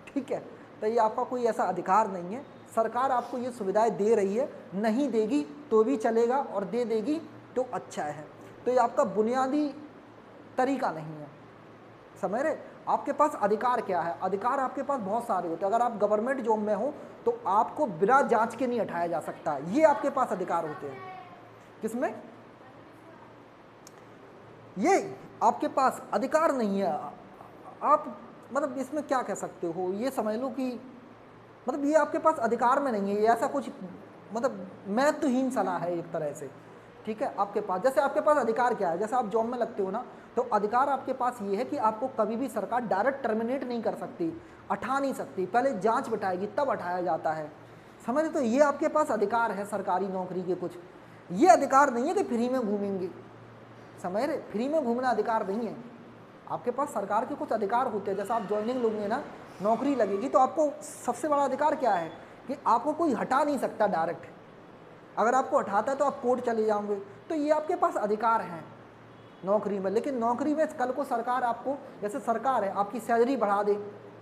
ठीक है। तो ये आपका कोई ऐसा अधिकार नहीं है। सरकार आपको ये सुविधाएं दे रही है, नहीं देगी तो भी चलेगा और दे देगी तो अच्छा है। तो ये आपका बुनियादी तरीका नहीं है, समझ रहे? आपके पास अधिकार क्या है? अधिकार आपके पास बहुत सारे होते हैं। अगर आप गवर्नमेंट जॉब में हो तो आपको बिना जांच के नहीं हटाया जा सकता, ये आपके पास अधिकार होते हैं। किसमें? ये आपके पास अधिकार नहीं है। आप मतलब इसमें क्या कह सकते हो, ये समझ लो कि मतलब ये आपके पास अधिकार में नहीं है। ये ऐसा कुछ मतलब महत्वहीन सलाह है एक तरह से, ठीक है। आपके पास जैसे आपके पास अधिकार क्या है, जैसे आप जॉब में लगते हो ना, तो अधिकार आपके पास ये है कि आपको कभी भी सरकार डायरेक्ट टर्मिनेट नहीं कर सकती, हटा नहीं सकती, पहले जांच बिठाएगी तब हटाया जाता है, समझ रहे? तो ये आपके पास अधिकार है सरकारी नौकरी के कुछ। ये अधिकार नहीं है कि फ्री में घूमेंगे, समझ रहे? फ्री में घूमना अधिकार नहीं है। आपके पास सरकार के कुछ अधिकार होते हैं। जैसा आप ज्वाइनिंग लोगे ना, नौकरी लगेगी तो आपको सबसे बड़ा अधिकार क्या है कि आपको कोई हटा नहीं सकता डायरेक्ट। अगर आपको हटाता है तो आप कोर्ट चले जाओगे। तो ये आपके पास अधिकार हैं, नौकरी में। लेकिन नौकरी में कल को सरकार आपको, जैसे सरकार है, आपकी सैलरी बढ़ा दे,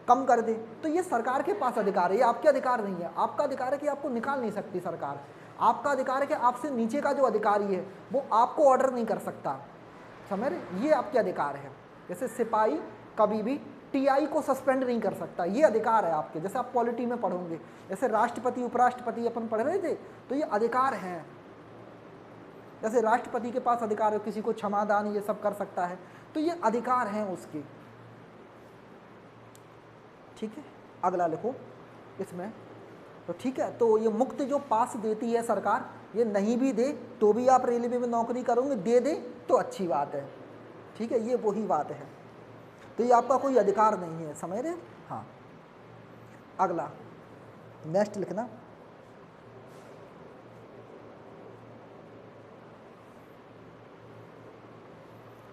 कम कर दे, तो ये सरकार के पास अधिकार है, ये आपके अधिकार नहीं है। आपका अधिकार है कि आपको निकाल नहीं सकती सरकार। आपका अधिकार है कि आपसे नीचे का जो अधिकारी है वो आपको ऑर्डर नहीं कर सकता, समझ रहे, ये आपके अधिकार है। जैसे सिपाही कभी भी टीआई को सस्पेंड नहीं कर सकता, ये अधिकार है आपके। जैसे आप पॉलिटी में पढ़ोगे, जैसे राष्ट्रपति उपराष्ट्रपति अपन पढ़ रहे थे, तो ये अधिकार है। जैसे राष्ट्रपति के पास अधिकार है, किसी को क्षमादान ये सब कर सकता है, तो ये अधिकार हैं उसके। ठीक है, अगला लिखो इसमें, तो ठीक है। तो ये मुक्त जो पास देती है सरकार, ये नहीं भी दे तो भी आप रेलवे में नौकरी करोगे, दे दे तो अच्छी बात है। ठीक है, ये वही बात है, तो ये आपका कोई अधिकार नहीं है, समझ रहे। हाँ, अगला नेक्स्ट लिखना,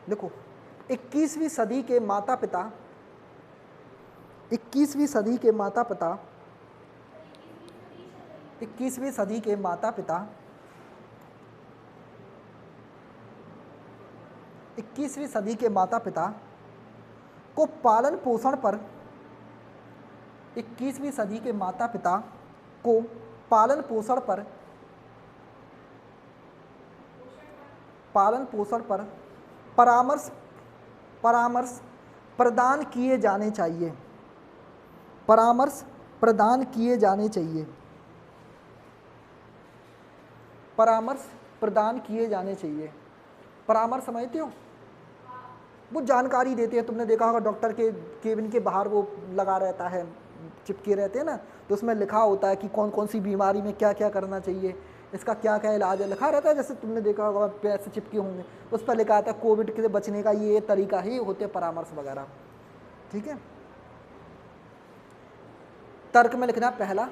लिखो 21वीं सदी के माता पिता, 21वीं सदी के माता पिता, 21वीं सदी के माता पिता, 21वीं सदी के माता पिता को पालन पोषण पर, 21वीं सदी के माता पिता को पालन पोषण पर, पालन पोषण पर परामर्श प्रदान किए जाने चाहिए, परामर्श प्रदान किए जाने चाहिए, परामर्श प्रदान किए जाने चाहिए। परामर्श समझते हो, वो जानकारी देते हैं। तुमने देखा होगा डॉक्टर के केबिन के बाहर वो लगा रहता है, चिपके रहते हैं ना, तो उसमें लिखा होता है कि कौन कौन सी बीमारी में क्या क्या करना चाहिए, इसका क्या क्या इलाज है, लिखा रहता है। जैसे तुमने देखा होगा पैर से चिपके होंगे, उस पर लिखा आता है कोविड से बचने का ये तरीका ही होते हैं परामर्श वगैरह। ठीक है, तर्क में लिखना पहला,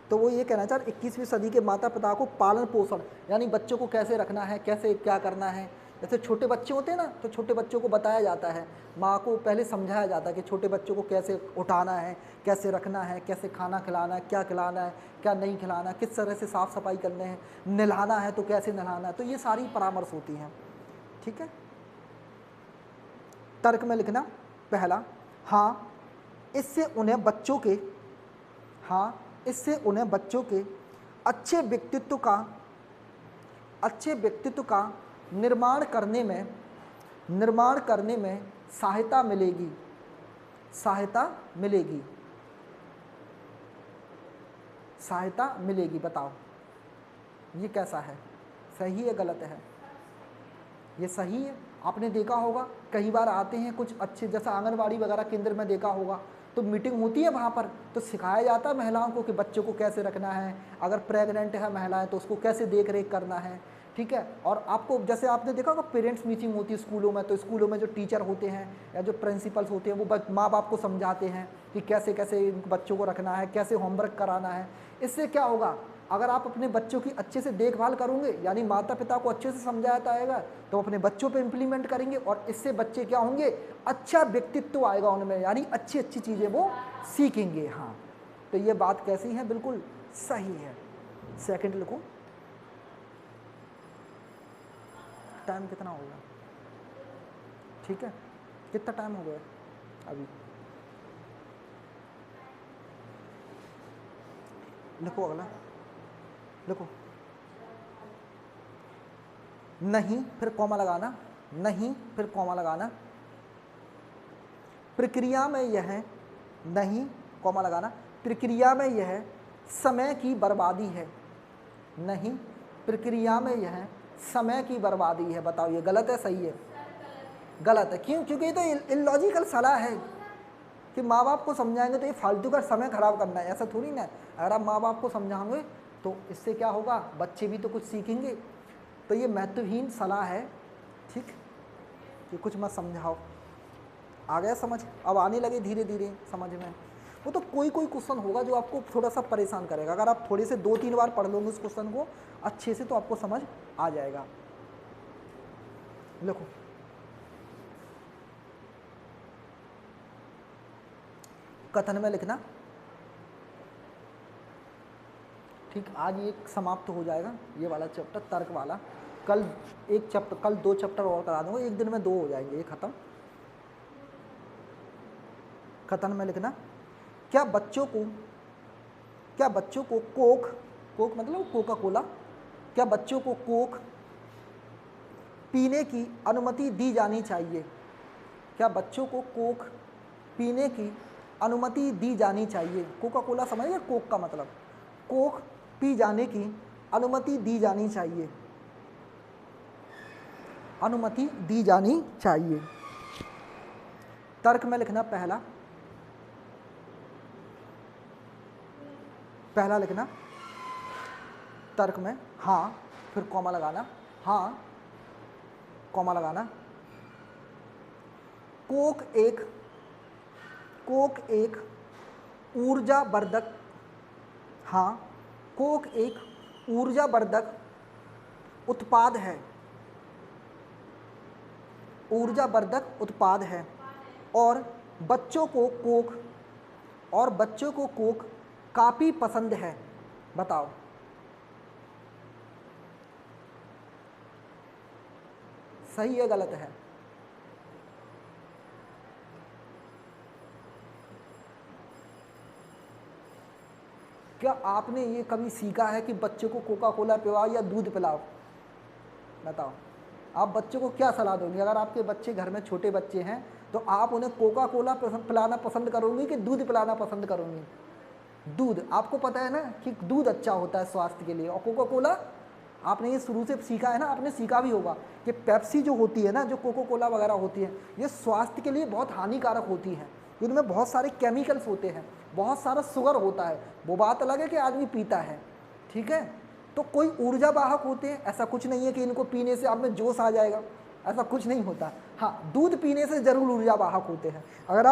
तो वो ये कहना चाह रहे 21वीं सदी के माता पिता को पालन पोषण, यानी बच्चों को कैसे रखना है, कैसे क्या करना है। जैसे छोटे बच्चे होते हैं ना, तो छोटे बच्चों को बताया जाता है, माँ को पहले समझाया जाता है कि छोटे बच्चों को कैसे उठाना है, कैसे रखना है, कैसे खाना खिलाना है, क्या खिलाना है, क्या नहीं खिलाना है, किस तरह से साफ़ सफाई करने हैं, नहलाना है तो कैसे नहलाना है, तो ये सारी परामर्श होती हैं। ठीक है, तर्क में लिखना पहला, हाँ इससे उन्हें बच्चों के, हाँ इससे उन्हें बच्चों के अच्छे व्यक्तित्व का निर्माण करने में सहायता मिलेगी, सहायता मिलेगी। बताओ ये कैसा है, सही है गलत है? ये सही है। आपने देखा होगा कई बार आते हैं कुछ अच्छे, जैसा आंगनबाड़ी वगैरह केंद्र में देखा होगा, तो मीटिंग होती है वहाँ पर, तो सिखाया जाता है महिलाओं को कि बच्चों को कैसे रखना है, अगर प्रेग्नेंट है महिलाएं तो उसको कैसे देख रेख करना है। ठीक है, और आपको जैसे आपने देखा होगा पेरेंट्स मीटिंग होती है स्कूलों में, तो स्कूलों में जो टीचर होते हैं या जो प्रिंसिपल्स होते हैं वो माँ बाप को समझाते हैं कि कैसे कैसे बच्चों को रखना है, कैसे होमवर्क कराना है। इससे क्या होगा, अगर आप अपने बच्चों की अच्छे से देखभाल करोगे, यानी माता पिता को अच्छे से समझाया जाएगा, तो अपने बच्चों पे इम्प्लीमेंट करेंगे, और इससे बच्चे क्या होंगे, अच्छा व्यक्तित्व आएगा उनमें, यानी अच्छी अच्छी चीज़ें वो सीखेंगे। हाँ, तो ये बात कैसी है, बिल्कुल सही है। सेकंड लिखो, टाइम कितना हो गया? ठीक है, कितना टाइम हो गया अभी? लिखो अगला, लिखो नहीं फिर कॉमा लगाना, नहीं फिर कॉमा लगाना, प्रक्रिया में यह, नहीं कॉमा लगाना, प्रक्रिया में यह समय की बर्बादी है, नहीं प्रक्रिया में यह समय की बर्बादी है। बताओ ये गलत है सही है? गलत है। क्यों? क्योंकि ये तो इलॉजिकल सलाह है कि माँ बाप को समझाएंगे तो ये फालतू का समय खराब करना है, ऐसा थोड़ी ना। अगर आप माँ बाप को समझाओगे तो इससे क्या होगा, बच्चे भी तो कुछ सीखेंगे। तो ये महत्वहीन सलाह है, ठीक, कि कुछ मत समझाओ। आ गया समझ? अब आने लगे धीरे धीरे समझ में। वो तो कोई कोई क्वेश्चन होगा जो आपको थोड़ा सा परेशान करेगा, अगर आप थोड़े से 2-3 बार पढ़ लोगे उस क्वेश्चन को अच्छे से तो आपको समझ आ जाएगा। देखो कथन में लिखना, ठीक, आज ये समाप्त हो जाएगा ये वाला चैप्टर तर्क वाला। कल एक चैप्टर, कल 2 चैप्टर और करा दूंगा, एक दिन में 2 हो जाएंगे, ये खत्म। कथन में लिखना, क्या बच्चों को कोक, कोक मतलब कोका कोला, क्या बच्चों को कोक पीने की अनुमति दी जानी चाहिए? क्या बच्चों को कोक पीने की अनुमति दी जानी चाहिए? कोका कोला समझ गए, कोक का मतलब, कोक पी जाने की अनुमति दी जानी चाहिए, अनुमति दी जानी चाहिए। तर्क में लिखना पहला लिखना तर्क में, हाँ, फिर कॉमा लगाना, हाँ, कॉमा लगाना। कोक एक ऊर्जावर्धक, हाँ, कोक एक ऊर्जावर्धक उत्पाद है, ऊर्जावर्धक उत्पाद है, और बच्चों को कोक काफ़ी पसंद है। बताओ, सही है गलत है? क्या आपने ये कभी सीखा है कि बच्चे को कोका कोला पिलाओ या दूध पिलाओ? बताओ, आप बच्चों को क्या सलाह दोगे? अगर आपके बच्चे घर में छोटे बच्चे हैं तो आप उन्हें कोका कोला पिलाना पसंद करोगे कि दूध पिलाना पसंद करोगे? दूध, आपको पता है ना कि दूध अच्छा होता है स्वास्थ्य के लिए, और कोका कोला आपने ये शुरू से सीखा है ना, आपने सीखा भी होगा कि पेप्सी जो होती है ना, जो कोका कोला वगैरह होती है, ये स्वास्थ्य के लिए बहुत हानिकारक होती है, इनमें बहुत सारे केमिकल्स होते हैं, बहुत सारा शुगर होता है। वो बात अलग है कि आदमी पीता है, ठीक है, तो कोई ऊर्जा वाहक होते हैं, ऐसा कुछ नहीं है कि इनको पीने से आप में जोश आ जाएगा, ऐसा कुछ नहीं होता। हाँ, दूध पीने से जरूर ऊर्जा वाहक होते हैं। अगर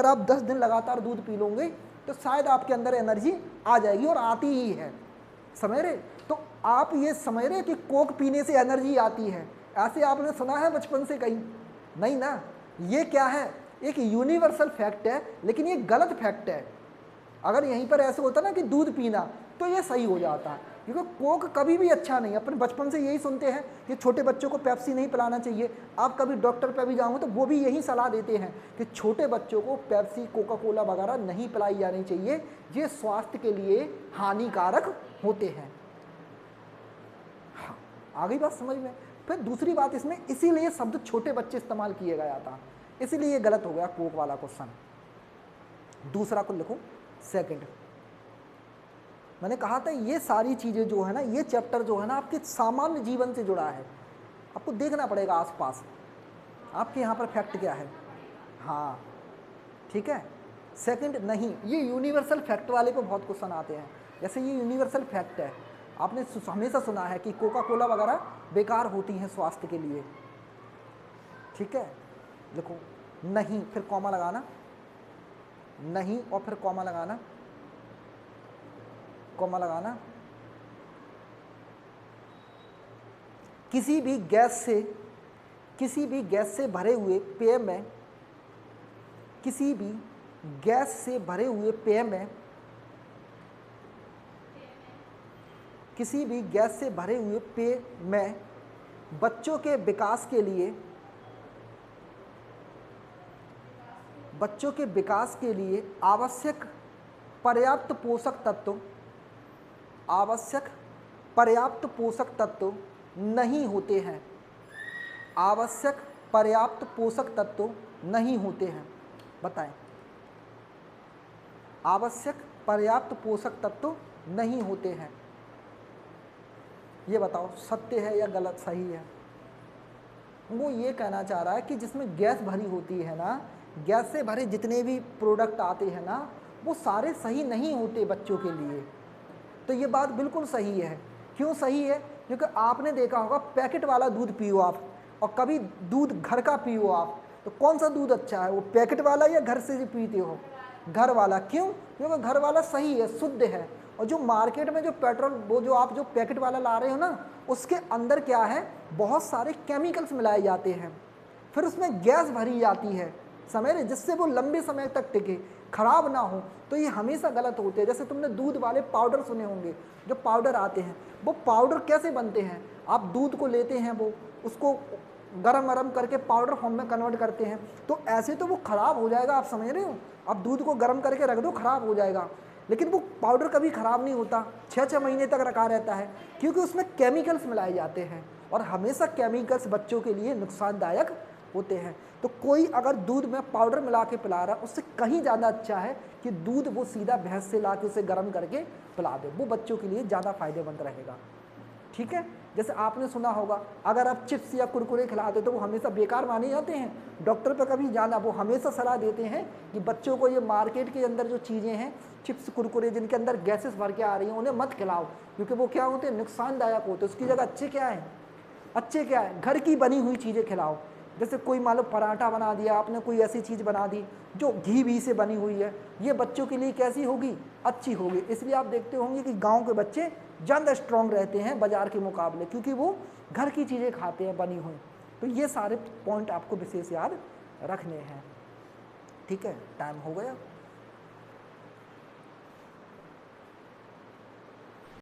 आप 10 दिन लगातार दूध पी लोगे तो शायद आपके अंदर एनर्जी आ जाएगी, और आती ही है, समझ रहे? तो आप ये समझ रहे कि कोक पीने से एनर्जी आती है, ऐसे आपने सुना है बचपन से कहीं? नहीं ना। ये क्या है, एक यूनिवर्सल फैक्ट है, लेकिन ये गलत फैक्ट है। अगर यहीं पर ऐसे होता ना कि दूध पीना, तो ये सही हो जाता है, क्योंकि कोक कभी भी अच्छा नहीं है। अपने बचपन से यही सुनते हैं कि छोटे बच्चों को पेप्सी नहीं पिलाना चाहिए। आप कभी डॉक्टर पे भी जाओगे तो वो भी यही सलाह देते हैं कि छोटे बच्चों को पेप्सी, कोका कोला वगैरह नहीं पिलाई जानी चाहिए, ये स्वास्थ्य के लिए हानिकारक होते हैं। हाँ, आ गई बात समझ में? फिर दूसरी बात इसमें, इसीलिए शब्द छोटे बच्चे इस्तेमाल किया गया था, इसीलिए ये गलत हो गया कोक वाला क्वेश्चन। दूसरा को लिखो, सेकंड। मैंने कहा था ये सारी चीज़ें जो है ना, ये चैप्टर जो है ना आपके सामान्य जीवन से जुड़ा है, आपको देखना पड़ेगा आसपास आपके यहाँ पर फैक्ट क्या है। हाँ, ठीक है। सेकंड नहीं, ये यूनिवर्सल फैक्ट वाले पे बहुत क्वेश्चन आते हैं। जैसे ये यूनिवर्सल फैक्ट है, आपने हमेशा सुना है कि कोका कोला वगैरह बेकार होती हैं स्वास्थ्य के लिए, ठीक है। देखो, नहीं, फिर कॉमा लगाना, नहीं और फिर कॉमा लगाना, कॉमा लगाना। किसी भी गैस से भरे हुए पेय में, किसी भी गैस से भरे हुए पेय में, किसी भी गैस से भरे हुए पेय में बच्चों के विकास के लिए आवश्यक पर्याप्त पोषक तत्व नहीं होते हैं, आवश्यक पर्याप्त पोषक तत्व नहीं होते हैं। बताएं, आवश्यक पर्याप्त पोषक तत्व नहीं होते हैं, ये बताओ सत्य है या गलत, सही है? वो ये कहना चाह रहा है कि जिसमें गैस भरी होती है ना, गैस से भरे जितने भी प्रोडक्ट आते हैं ना, वो सारे सही नहीं होते बच्चों के लिए। तो ये बात बिल्कुल सही है। क्यों सही है? क्योंकि आपने देखा होगा पैकेट वाला दूध पियो आप, और कभी दूध घर का पियो आप, तो कौन सा दूध अच्छा है, वो पैकेट वाला या घर से जो पीते हो? घर वाला। क्यों? क्योंकि घर वाला सही है, शुद्ध है। और जो मार्केट में जो पेट्रोल, वो जो आप जो पैकेट वाला ला रहे हो ना, उसके अंदर क्या है, बहुत सारे केमिकल्स मिलाए जाते हैं, फिर उसमें गैस भरी जाती है, समझ रहे, जिससे वो लंबे समय तक टिके, खराब ना हो। तो ये हमेशा गलत होते हैं। जैसे तुमने दूध वाले पाउडर सुने होंगे, जो पाउडर आते हैं, वो पाउडर कैसे बनते हैं? आप दूध को लेते हैं, वो उसको गरम गरम करके पाउडर फॉर्म में कन्वर्ट करते हैं, तो ऐसे तो वो खराब हो जाएगा, आप समझ रहे हो। आप दूध को गर्म करके रख दो, खराब हो जाएगा, लेकिन वो पाउडर कभी खराब नहीं होता, 6-6 महीने तक रखा रहता है, क्योंकि उसमें केमिकल्स मिलाए जाते हैं और हमेशा केमिकल्स बच्चों के लिए नुकसानदायक होते हैं। तो कोई अगर दूध में पाउडर मिला के पिला रहा है, उससे कहीं ज़्यादा अच्छा है कि दूध वो सीधा भैंस से ला के उसे गर्म करके पिला दे, वो बच्चों के लिए ज़्यादा फायदेमंद रहेगा। ठीक है, जैसे आपने सुना होगा अगर आप चिप्स या कुरकुरे खिलाते तो वो हमेशा बेकार माने जाते हैं, डॉक्टर पर कभी जाना, वो हमेशा सलाह देते हैं कि बच्चों को ये मार्केट के अंदर जो चीज़ें हैं चिप्स कुरकुरे जिनके अंदर गैसेस भर के आ रही हैं उन्हें मत खिलाओ, क्योंकि वो क्या होते हैं, नुकसानदायक होते हैं। उसकी जगह अच्छे क्या है, अच्छे क्या है, घर की बनी हुई चीज़ें खिलाओ। जैसे कोई मान लो पराठा बना दिया आपने, कोई ऐसी चीज़ बना दी जो घी से बनी हुई है, ये बच्चों के लिए कैसी होगी, अच्छी होगी। इसलिए आप देखते होंगे कि गांव के बच्चे ज़्यादा स्ट्रांग रहते हैं बाजार के मुकाबले, क्योंकि वो घर की चीज़ें खाते हैं बनी हुई। तो ये सारे पॉइंट आपको विशेष याद रखने हैं। ठीक है, टाइम हो गया।